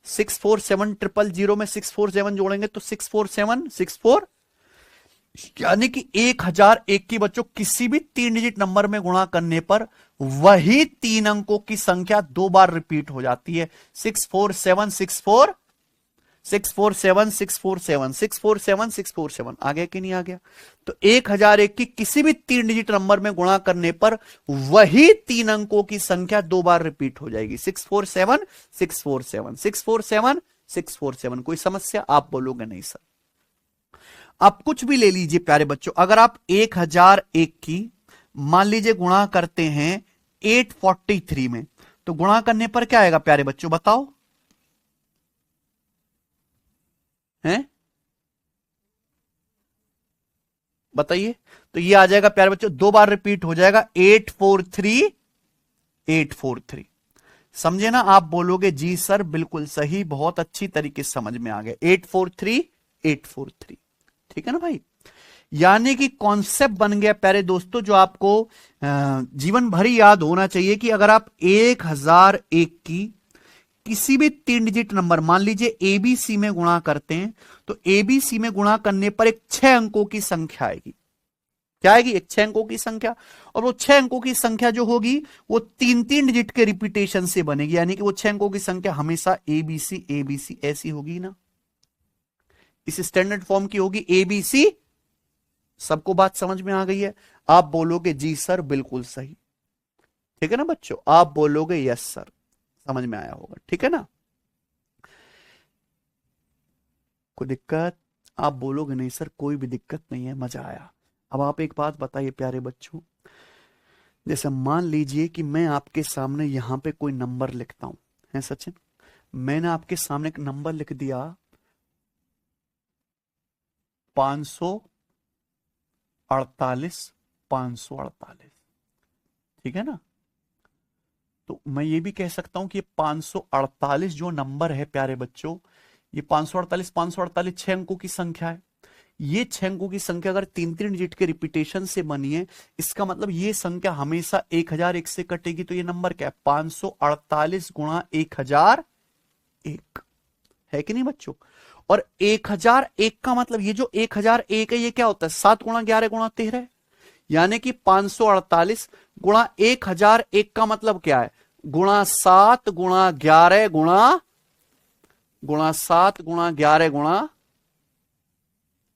647000 में 647 जोड़ेंगे तो 64764, यानी कि 1001 की बच्चों किसी भी 3 डिजिट नंबर में गुणा करने पर वही 3 अंकों की संख्या 2 बार रिपीट हो जाती है। 64764 647 647 647 647, आ गया कि नहीं आ गया? तो 1001 की किसी भी 3 डिजिट नंबर में गुणा करने पर वही 3 अंकों की संख्या 2 बार रिपीट हो जाएगी। 647 647 647 647। कोई समस्या? आप बोलोगे नहीं सर। आप कुछ भी ले लीजिए प्यारे बच्चों, अगर आप 1001 की मान लीजिए गुणा करते हैं 843 में, तो गुणा करने पर क्या आएगा प्यारे बच्चों? बताओ हैं, बताइए। तो ये आ जाएगा प्यारे बच्चों, 2 बार रिपीट हो जाएगा, 843 843। समझे ना? आप बोलोगे जी सर बिल्कुल सही, बहुत अच्छी तरीके से समझ में आ गया, 843 843। ठीक है ना भाई? यानी कि कॉन्सेप्ट बन गया प्यारे दोस्तों, जो आपको जीवन भर ही याद होना चाहिए कि अगर आप 1001 की किसी भी 3 डिजिट नंबर, मान लीजिए एबीसी में गुणा करते हैं, तो एबीसी में गुणा करने पर एक 6 अंकों की संख्या आएगी। क्या आएगी? एक 6 अंकों की संख्या। और वो 6 अंकों की संख्या जो होगी वो 3-3 डिजिट के रिपीटेशन से बनेगी, यानी कि वो 6 अंकों की संख्या हमेशा एबीसी एबीसी ऐसी होगी ना, इस स्टैंडर्ड फॉर्म की होगी, एबीसी। सबको बात समझ में आ गई है? आप बोलोगे जी सर बिल्कुल सही। ठीक है ना बच्चों? आप बोलोगे यस सर, समझ में आया होगा। ठीक है ना? कोई दिक्कत? आप बोलोगे नहीं सर कोई भी दिक्कत नहीं है, मजा आया। अब आप एक बात बताइए प्यारे बच्चों, जैसे मान लीजिए कि मैं आपके सामने यहां पे कोई नंबर लिखता हूं, है सचिन, मैंने आपके सामने एक नंबर लिख दिया 548 548। ठीक है ना? तो मैं ये भी कह सकता हूं कि ये 548 जो नंबर है प्यारे बच्चों, ये 548 548 6 अंकों की संख्या है। ये 6 अंकों की संख्या अगर 3-3 डिजिट के रिपीटेशन से बनी है, इसका मतलब ये संख्या हमेशा 1001 से कटेगी। तो ये नंबर क्या है? 548 गुणा 1001, है कि नहीं बच्चों। और 1001 का मतलब ये जो 1001 है ये क्या होता है, 7 गुणा 11 गुणा 13, यानी कि 548 गुणा 1001 का मतलब क्या है, गुणा 7 गुणा 11 गुणा 7 गुणा 11 गुणा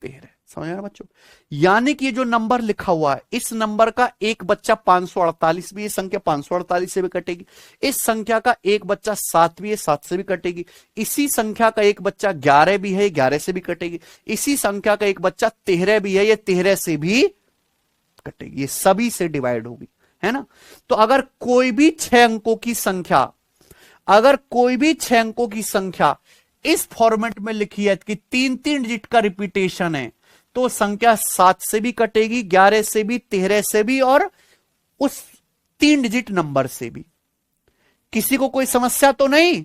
13। समझ रहे बच्चों, यानी कि ये जो नंबर लिखा हुआ है इस नंबर का एक बच्चा 548 भी, ये संख्या 548 से भी कटेगी। इस संख्या का एक बच्चा 7 भी है, 7 से भी कटेगी। इसी संख्या का एक बच्चा 11 भी है, 11 से भी कटेगी। इसी संख्या का एक बच्चा 13 भी है, ये 13 से भी कटेगी। ये सभी से डिवाइड होगी, है ना। तो अगर कोई भी 6 अंकों की संख्या, अगर कोई भी 6 अंकों की संख्या इस फॉर्मेट में लिखी है कि 3-3 डिजिट का रिपीटेशन है, तो संख्या 7 से भी कटेगी, 11 से भी, 13 से भी, और उस 3 डिजिट नंबर से भी। किसी को कोई समस्या तो नहीं,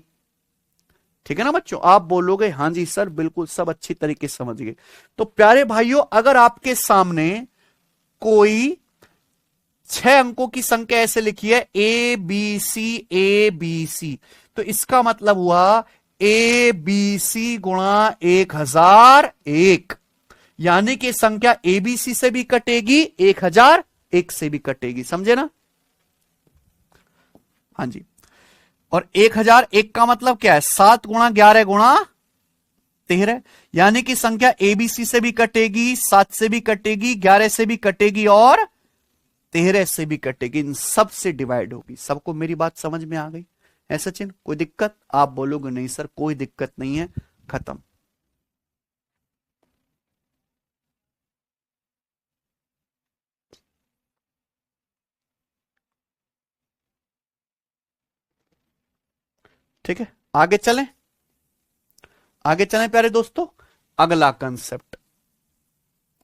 ठीक है ना बच्चों। आप बोलोगे हां जी सर बिल्कुल, सब अच्छी तरीके से समझ गए। तो प्यारे भाइयों, अगर आपके सामने कोई 6 अंकों की संख्या ऐसे लिखी है ए बी सी, तो इसका मतलब हुआ ए बी सी गुणा 1001, यानी कि संख्या एबीसी से भी कटेगी, 1001 से भी कटेगी। समझे ना, हाँ जी। और 1001 का मतलब क्या है, 7 गुणा 11 गुणा 13, यानी कि संख्या एबीसी से भी कटेगी, 7 से भी कटेगी, 11 से भी कटेगी और 13 से भी कटेगी। इन सब से डिवाइड होगी। सबको मेरी बात समझ में आ गई है सचिन, कोई दिक्कत? आप बोलोगे नहीं सर कोई दिक्कत नहीं है, खत्म। ठीक है, आगे चलें, आगे चलें प्यारे दोस्तों। अगला कंसेप्ट,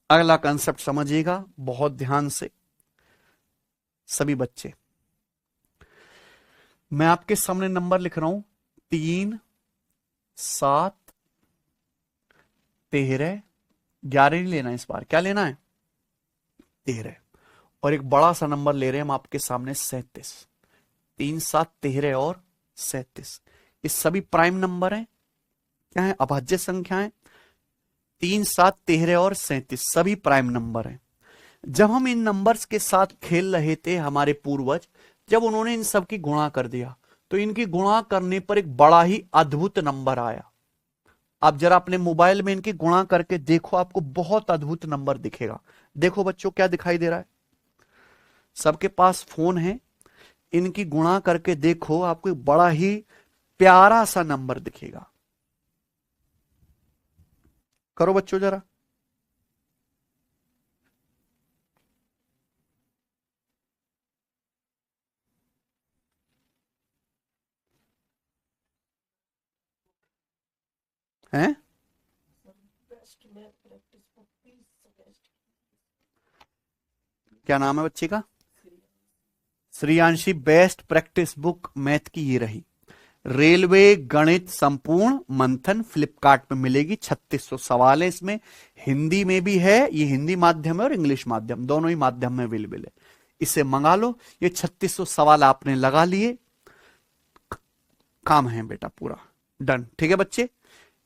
अगला कंसेप्ट समझिएगा बहुत ध्यान से सभी बच्चे। मैं आपके सामने नंबर लिख रहा हूं 3, 7, 13, 11 नहीं लेना इस बार, क्या लेना है 13, और एक बड़ा सा नंबर ले रहे हैं हम आपके सामने 37। 3, 7, 13 और 37, ये सभी प्राइम नंबर हैं, क्या है, अभाज्य संख्या है। 3, 7, 13 और 37 सभी प्राइम नंबर हैं। जब हम इन नंबर्स के साथ खेल रहे थे, हमारे पूर्वज जब उन्होंने इन सब की गुणा कर दिया, तो इनकी गुणा करने पर एक बड़ा ही अद्भुत नंबर आया। आप जरा अपने मोबाइल में इनकी गुणा करके देखो, आपको बहुत अद्भुत नंबर दिखेगा। देखो बच्चों क्या दिखाई दे रहा है, सबके पास फोन है, इनकी गुणा करके देखो, आपको एक बड़ा ही प्यारा सा नंबर दिखेगा। करो बच्चों जरा, हैं? क्या नाम है बच्चे का? Shreyanshi. Best practice book math की ये रही। रेलवे गणित संपूर्ण मंथन फ्लिपकार्ट पे मिलेगी। 3600 सवाल है इसमें, हिंदी में भी है, ये हिंदी माध्यम है और इंग्लिश माध्यम, दोनों ही माध्यम में अवेलेबल है। इसे मंगा लो। ये 3600 सवाल आपने लगा लिए, काम है बेटा पूरा डन। ठीक है बच्चे,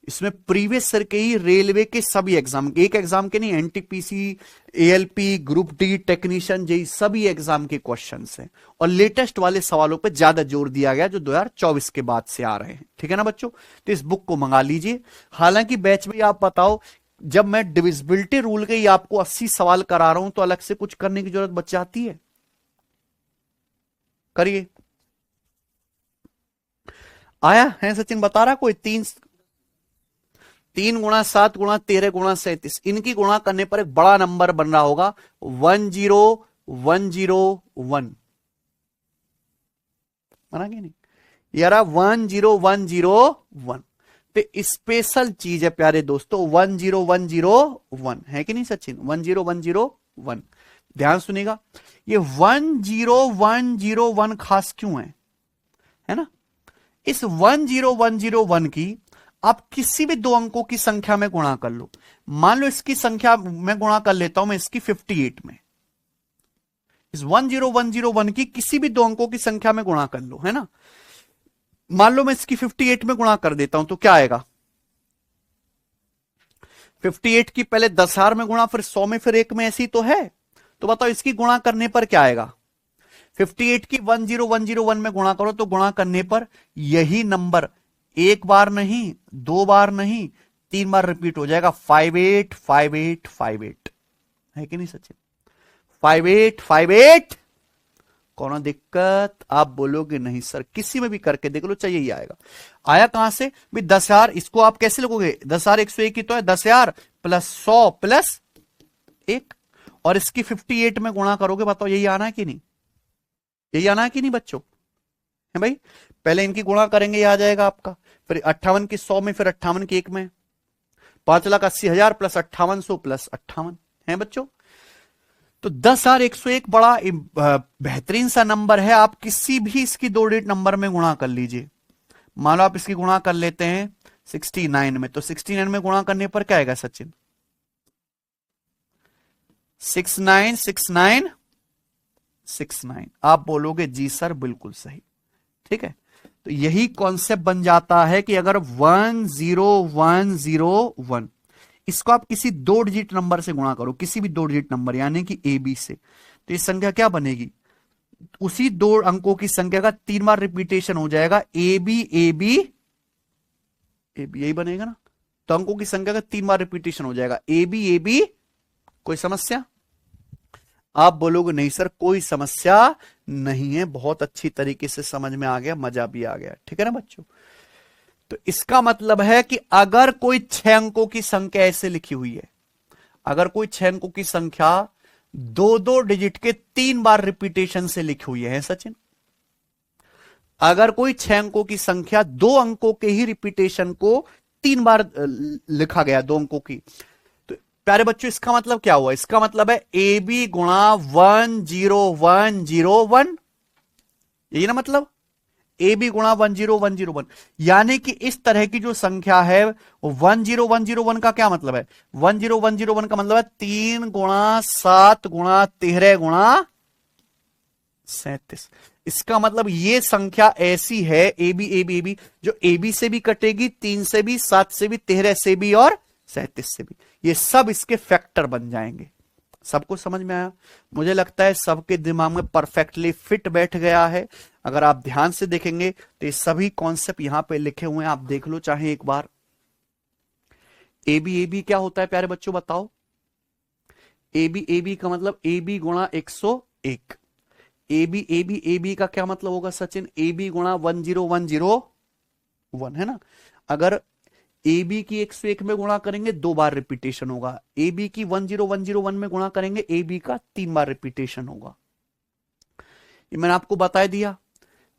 इसमें प्रीवियस ईयर के ही रेलवे के सभी एग्जाम, एक एग्जाम के नहीं, NTPC, ALP, group D, technician, JE सभी एग्जाम के क्वेश्चंस हैं। और लेटेस्ट वाले सवालों पे ज्यादा जोर दिया गया जो 2024 के बाद से आ रहे हैं। ठीक है ना बच्चों, तो इस बुक को मंगा लीजिए। हालांकि बैच में आप बताओ, जब मैं डिविजिबिलिटी रूल के ही आपको 80 सवाल करा रहा हूं तो अलग से कुछ करने की जरूरत बच जाती है? करिए। आया है सचिन, बता रहा कोई? 3 गुणा 7 गुणा 13 गुणा 37, इनकी गुणा करने पर एक बड़ा नंबर बन रहा होगा 10101। बना कि नहीं यार? 10101 पे स्पेशल चीज है प्यारे दोस्तों, 10101 है कि नहीं सचिन? 10101, ध्यान सुनिएगा। ये 10101 खास क्यों है ना? इस 10101 की आप किसी भी 2 अंकों की संख्या में गुणा कर लो। मान लो इसकी संख्या में गुणा कर लेता हूं मैं इसकी 58 में, इस 10101 की किसी भी 2 अंकों की संख्या में गुणा कर लो, है ना। मान लो मैं इसकी 58 में गुणा कर देता हूं तो क्या आएगा? 58 की पहले 10,000 में गुणा, फिर 100 में, फिर 1 में, ऐसी तो है। तो बताओ इसकी गुणा करने पर क्या आएगा? 58 की 10101 में गुणा करो तो गुणा करने पर यही नंबर एक बार नहीं, दो बार नहीं, 3 बार रिपीट हो जाएगा। 585858 है कि नहीं सचिन? 5858। कौन दिक्कत? आप बोलोगे नहीं सर, किसी में भी करके देख लो, चाहिए ही आएगा। आया कहां से भाई? 10,000। इसको आप कैसे लिखोगे? 10,101 ही तो है, 10,000 प्लस 100 प्लस 1, और इसकी 58 में गुणा करोगे। बताओ यही आना है कि नहीं? यही आना है कि नहीं बच्चों? है भाई? पहले इनकी गुणा करेंगे, ये आ जाएगा आपका। फिर 58 की 100 में, फिर 58 की 1 में, 5,80,000 प्लस 5800 प्लस 58 है बच्चों। तो 10,101 बड़ा बेहतरीन सा नंबर है। आप किसी भी इसकी दो डिजिट नंबर में गुणा कर लीजिए। मान लो आप इसकी गुणा कर लेते हैं 69 में, तो 69 में गुणा करने पर क्या आएगा सचिन? 696969। आप बोलोगे जी सर बिल्कुल सही। ठीक है, तो यही कॉन्सेप्ट बन जाता है कि अगर 10101 इसको आप किसी दो डिजिट नंबर से गुणा करो, किसी भी दो डिजिट नंबर यानी कि ए बी से, तो ये संख्या क्या बनेगी? उसी दो अंकों की संख्या का 3 बार रिपीटेशन हो जाएगा। A B A B A B, यही बनेगा ना? तो अंकों की संख्या का 3 बार रिपीटेशन हो जाएगा, ए बी ए बी। कोई समस्या? आप बोलोगे नहीं सर कोई समस्या नहीं है, बहुत अच्छी तरीके से समझ में आ गया, मजा भी आ गया। ठीक है ना बच्चों? तो इसका मतलब है कि अगर कोई 6 अंकों की संख्या ऐसे लिखी हुई है, अगर कोई 6 अंकों की संख्या दो दो डिजिट के 3 बार रिपीटेशन से लिखी हुई है सचिन, अगर कोई 6 अंकों की संख्या 2 अंकों के ही रिपीटेशन को 3 बार लिखा गया, 2 अंकों की, तो प्यारे बच्चों इसका मतलब क्या हुआ? इसका मतलब है ए बी गुणा 10101। यही ना मतलब? ए बी गुणा 10101, यानी कि इस तरह की जो संख्या है 10101 का क्या मतलब है? 10101 का मतलब है 3 गुणा 7 गुणा 13 गुणा 37। इसका मतलब ये संख्या ऐसी है A B A B A B, जो ए बी से भी कटेगी, 3 से भी, 7 से भी, 13 से भी और 37 से भी। ये सब इसके फैक्टर बन जाएंगे। सबको समझ में आया? मुझे लगता है सबके दिमाग में परफेक्टली फिट बैठ गया है। अगर आप ध्यान से देखेंगे तो ये सभी कॉन्सेप्ट यहां पे लिखे हुए हैं, आप देख लो चाहे एक बार। ए बी क्या होता है प्यारे बच्चों बताओ? ए बी का मतलब ए बी गुणा 101। ए बी का क्या मतलब होगा सचिन? ए बी गुणा 10101 है ना? अगर ए बी की 101 में गुणा करेंगे 2 बार रिपीटेशन होगा, ए बी की 10101 में गुणा करेंगे ए बी का 3 बार रिपीटेशन होगा। ये मैंने आपको बता दिया।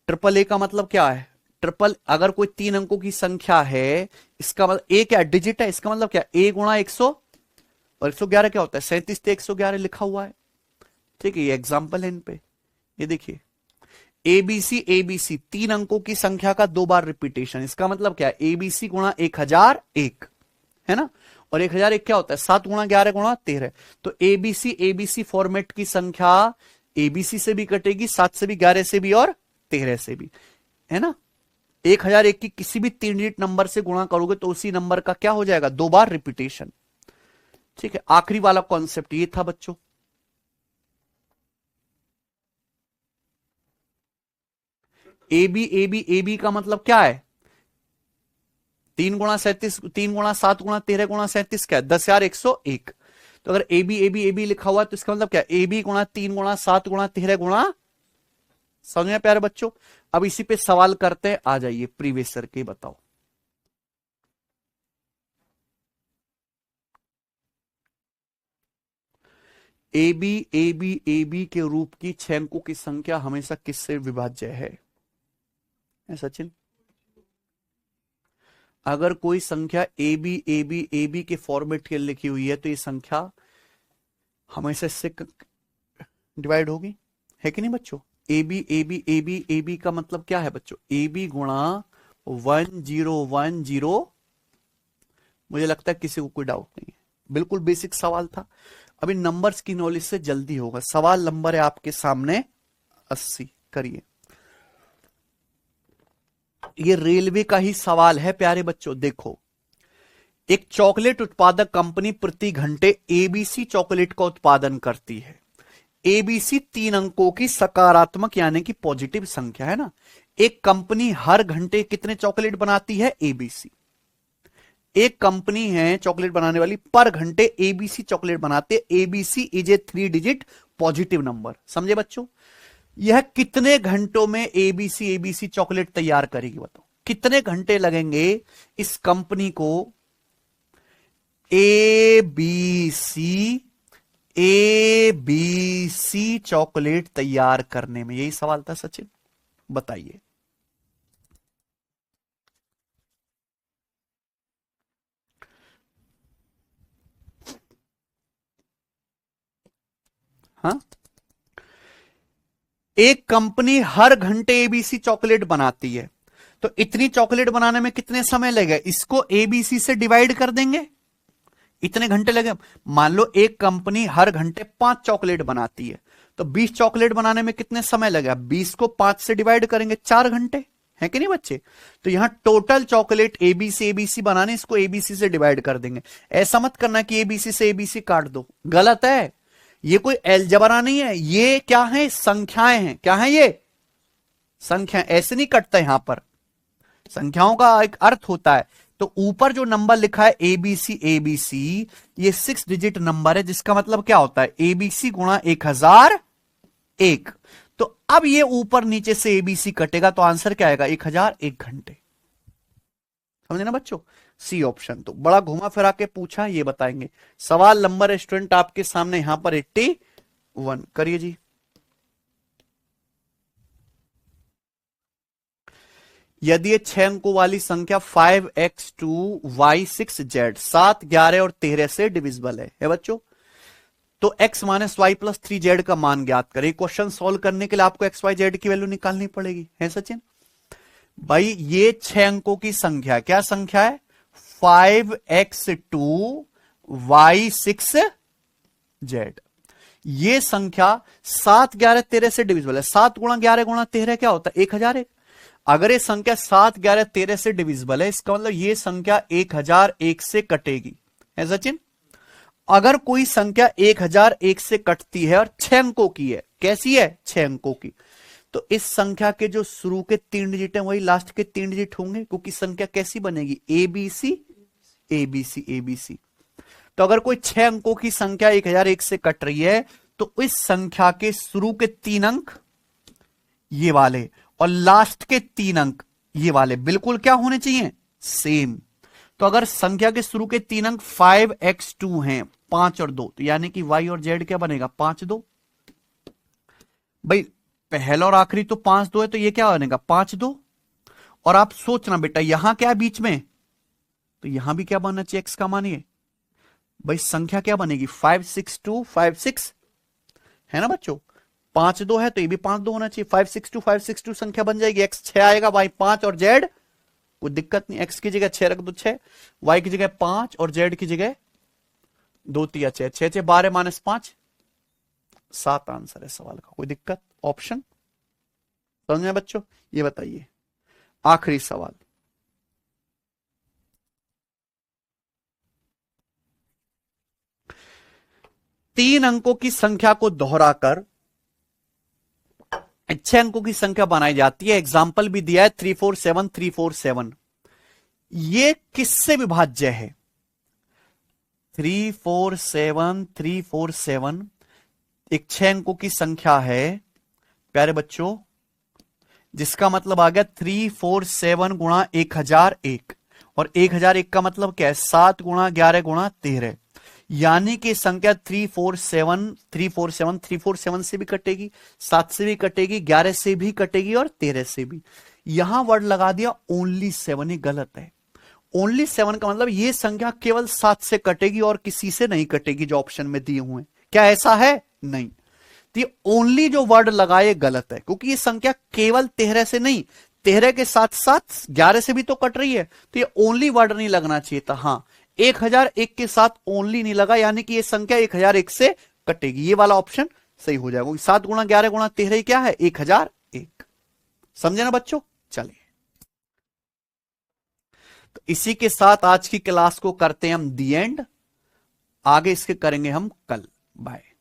ट्रिपल ए का मतलब क्या है? ट्रिपल, अगर कोई 3 अंकों की संख्या है, इसका मतलब ए क्या डिजिट है, इसका मतलब क्या? ए गुणा 100 और 111 क्या होता है? 37 से 111 लिखा हुआ है। ठीक है, ये एग्जाम्पल है इन पे। ये देखिए एबीसी 3 अंकों की संख्या का 2 बार रिपीटेशन, इसका मतलब क्या है? एबीसी गुणा 1001 है ना? और 1001 क्या होता है? 7 गुणा 11 गुणा 13। तो एबीसी फॉर्मेट की संख्या एबीसी से भी कटेगी, 7 से भी, 11 से भी और 13 से भी, है ना? 1001 की किसी भी 3 डिजिट नंबर से गुणा करोगे तो उसी नंबर का क्या हो जाएगा? 2 बार रिपीटेशन। ठीक है, आखिरी वाला कॉन्सेप्ट ये था बच्चों। ए बी का मतलब क्या है? 3 गुणा 37, 3 गुणा 7 गुणा 13 गुणा 37 क्या है? 10,101। तो अगर ए बी लिखा हुआ है तो इसका मतलब क्या? ए बी गुणा 3 गुणा 7 गुणा 13 गुणा। समझ में प्यारे बच्चों? अब इसी पे सवाल करते हैं, आ जाइए प्रीवियस सर के, बताओ। ए बी के रूप की 6 अंकों की संख्या हमेशा किससे विभाज्य है सचिन? अगर कोई संख्या ए बी के फॉर्मेट के लिखी हुई है तो ये संख्या हमेशा इससे डिवाइड होगी, है कि नहीं बच्चों? ए बी का मतलब क्या है बच्चों? ए बी गुणा 1010। मुझे लगता है किसी को कोई डाउट नहीं है, बिल्कुल बेसिक सवाल था। अभी नंबर्स की नॉलेज से जल्दी होगा। सवाल नंबर है आपके सामने 80, करिए। ये रेलवे का ही सवाल है प्यारे बच्चों। देखो एक चॉकलेट उत्पादक कंपनी प्रति घंटे एबीसी चॉकलेट का उत्पादन करती है। एबीसी 3 अंकों की सकारात्मक यानी कि पॉजिटिव संख्या है ना। एक कंपनी हर घंटे कितने चॉकलेट बनाती है? एबीसी। एक कंपनी है चॉकलेट बनाने वाली, पर घंटे एबीसी चॉकलेट बनाते हैं। ABC is a 3 digit positive number. समझे बच्चों? यह कितने घंटों में एबीसी एबीसी चॉकलेट तैयार करेगी? बताओ कितने घंटे लगेंगे इस कंपनी को एबीसी चॉकलेट तैयार करने में? यही सवाल था सचिन, बताइए। हाँ, एक कंपनी हर घंटे एबीसी चॉकलेट बनाती है, तो इतनी चॉकलेट बनाने में कितने समय लगेगा? इसको एबीसी से डिवाइड कर देंगे, इतने घंटे लगे। मान लो एक कंपनी हर घंटे 5 चॉकलेट बनाती है, तो 20 चॉकलेट बनाने में कितने समय लगेगा? 20 को 5 से डिवाइड करेंगे, 4 घंटे, है कि नहीं बच्चे? तो यहां टोटल चॉकलेट एबीसी एबीसी बनाने, इसको एबीसी से डिवाइड कर देंगे। ऐसा मत करना कि एबीसी से एबीसी काट दो, गलत है। ये कोई अलजेब्रा नहीं है, ये क्या है? संख्याएं हैं। क्या है ये? संख्या। ऐसे नहीं कटता यहां पर, संख्याओं का एक अर्थ होता है। तो ऊपर जो नंबर लिखा है एबीसी एबीसी, ये 6 डिजिट नंबर है, जिसका मतलब क्या होता है? एबीसी गुणा 1001। तो अब ये ऊपर नीचे से एबीसी कटेगा, तो आंसर क्या आएगा? 1001 घंटे। समझे ना बच्चों? C option. तो बड़ा घुमा फिरा के पूछा, ये बताएंगे। सवाल नंबर स्टूडेंट आपके सामने यहां पर 81 करिए जी। यदि ये 6 अंकों वाली संख्या 5x2y6z 7, 11 और 13 से डिविजिबल है बच्चों, तो x minus Y plus 3z का मान ज्ञात करें। क्वेश्चन सॉल्व करने के लिए आपको एक्स वाई जेड की वैल्यू निकालनी पड़ेगी, है सचिन भाई? ये 6 अंकों की संख्या, क्या संख्या है? 5x2y6z। ये संख्या 7, 11, 13 से डिविजिबल है। 7 गुणा 11 गुणा 13 क्या होता है? 1001। अगर ये संख्या 7, 11, 13 से डिविजिबल है, इसका मतलब ये संख्या 1001 से कटेगी, है सचिन? अगर कोई संख्या 1001 से कटती है और 6 अंकों की है, कैसी है? 6 अंकों की, तो इस संख्या के जो शुरू के 3 डिजिट हैं वही लास्ट के 3 डिजिट होंगे, क्योंकि संख्या कैसी बनेगी? ABC ABC ABC. तो अगर कोई 6 अंकों की संख्या 1001 से कट रही है, तो इस संख्या के शुरू के 3 अंक ये वाले और लास्ट के 3 अंक ये वाले बिल्कुल क्या होने चाहिए? सेम। तो अगर संख्या के शुरू के 3 अंक 5x2 हैं, 5 और 2, तो यानी कि y और z क्या बनेगा? 5 2। भाई पहला और आखिरी तो 5 2 है, तो ये क्या बनेगा? 5 2। और आप सोचना बेटा, यहां क्या है बीच में? तो यहां भी क्या बनना चाहिए? x का मानिए भाई, संख्या क्या बनेगी? 562 56, है ना बच्चों? 5 2 है तो ये भी 5 2 होना चाहिए। 562 संख्या बन जाएगी। x 6 आएगा, y 5 और z कोई दिक्कत नहीं। x की जगह 6 रख दो 6, y की जगह 5 और z की जगह 2 3 6, 6 6 12 माइनस 5 7 आंसर है सवाल का। कोई दिक्कत? ऑप्शन समझ में बच्चों? ये बताइए आखिरी सवाल। तीन अंकों की संख्या को दोहराकर 6 अंकों की संख्या बनाई जाती है। एग्जाम्पल भी दिया है 347 347। ये किससे विभाज्य है? 347 347 एक 6 अंकों की संख्या है प्यारे बच्चों, जिसका मतलब आ गया 347 गुणा 1001, और 1001 का मतलब क्या है? 7 गुणा 11 गुणा 13, यानी कि संख्या 347 से भी कटेगी, 7 से भी कटेगी, 11 से भी कटेगी और 13 से भी। यहां वर्ड लगा दिया ओनली 7, ये गलत है। ओनली 7 का मतलब ये संख्या केवल 7 से कटेगी और किसी से नहीं कटेगी, जो ऑप्शन में दिए हुए हैं। क्या ऐसा है? नहीं। तो ये ओनली जो वर्ड लगाए गलत है, क्योंकि ये संख्या केवल 13 से नहीं, 13 के साथ साथ 11 से भी तो कट रही है, तो ये ओनली वर्ड नहीं लगना चाहिए था। हाँ, 1001 के साथ ओनली नहीं लगा, यानी कि ये संख्या 1001 से कटेगी। ये वाला ऑप्शन सही हो जाएगा। 7 गुणा 11 गुणा 13 क्या है? 1001। समझे ना बच्चों? चलिए, तो इसी के साथ आज की क्लास को करते हैं हम दी एंड। आगे इसके करेंगे हम कल। बाय।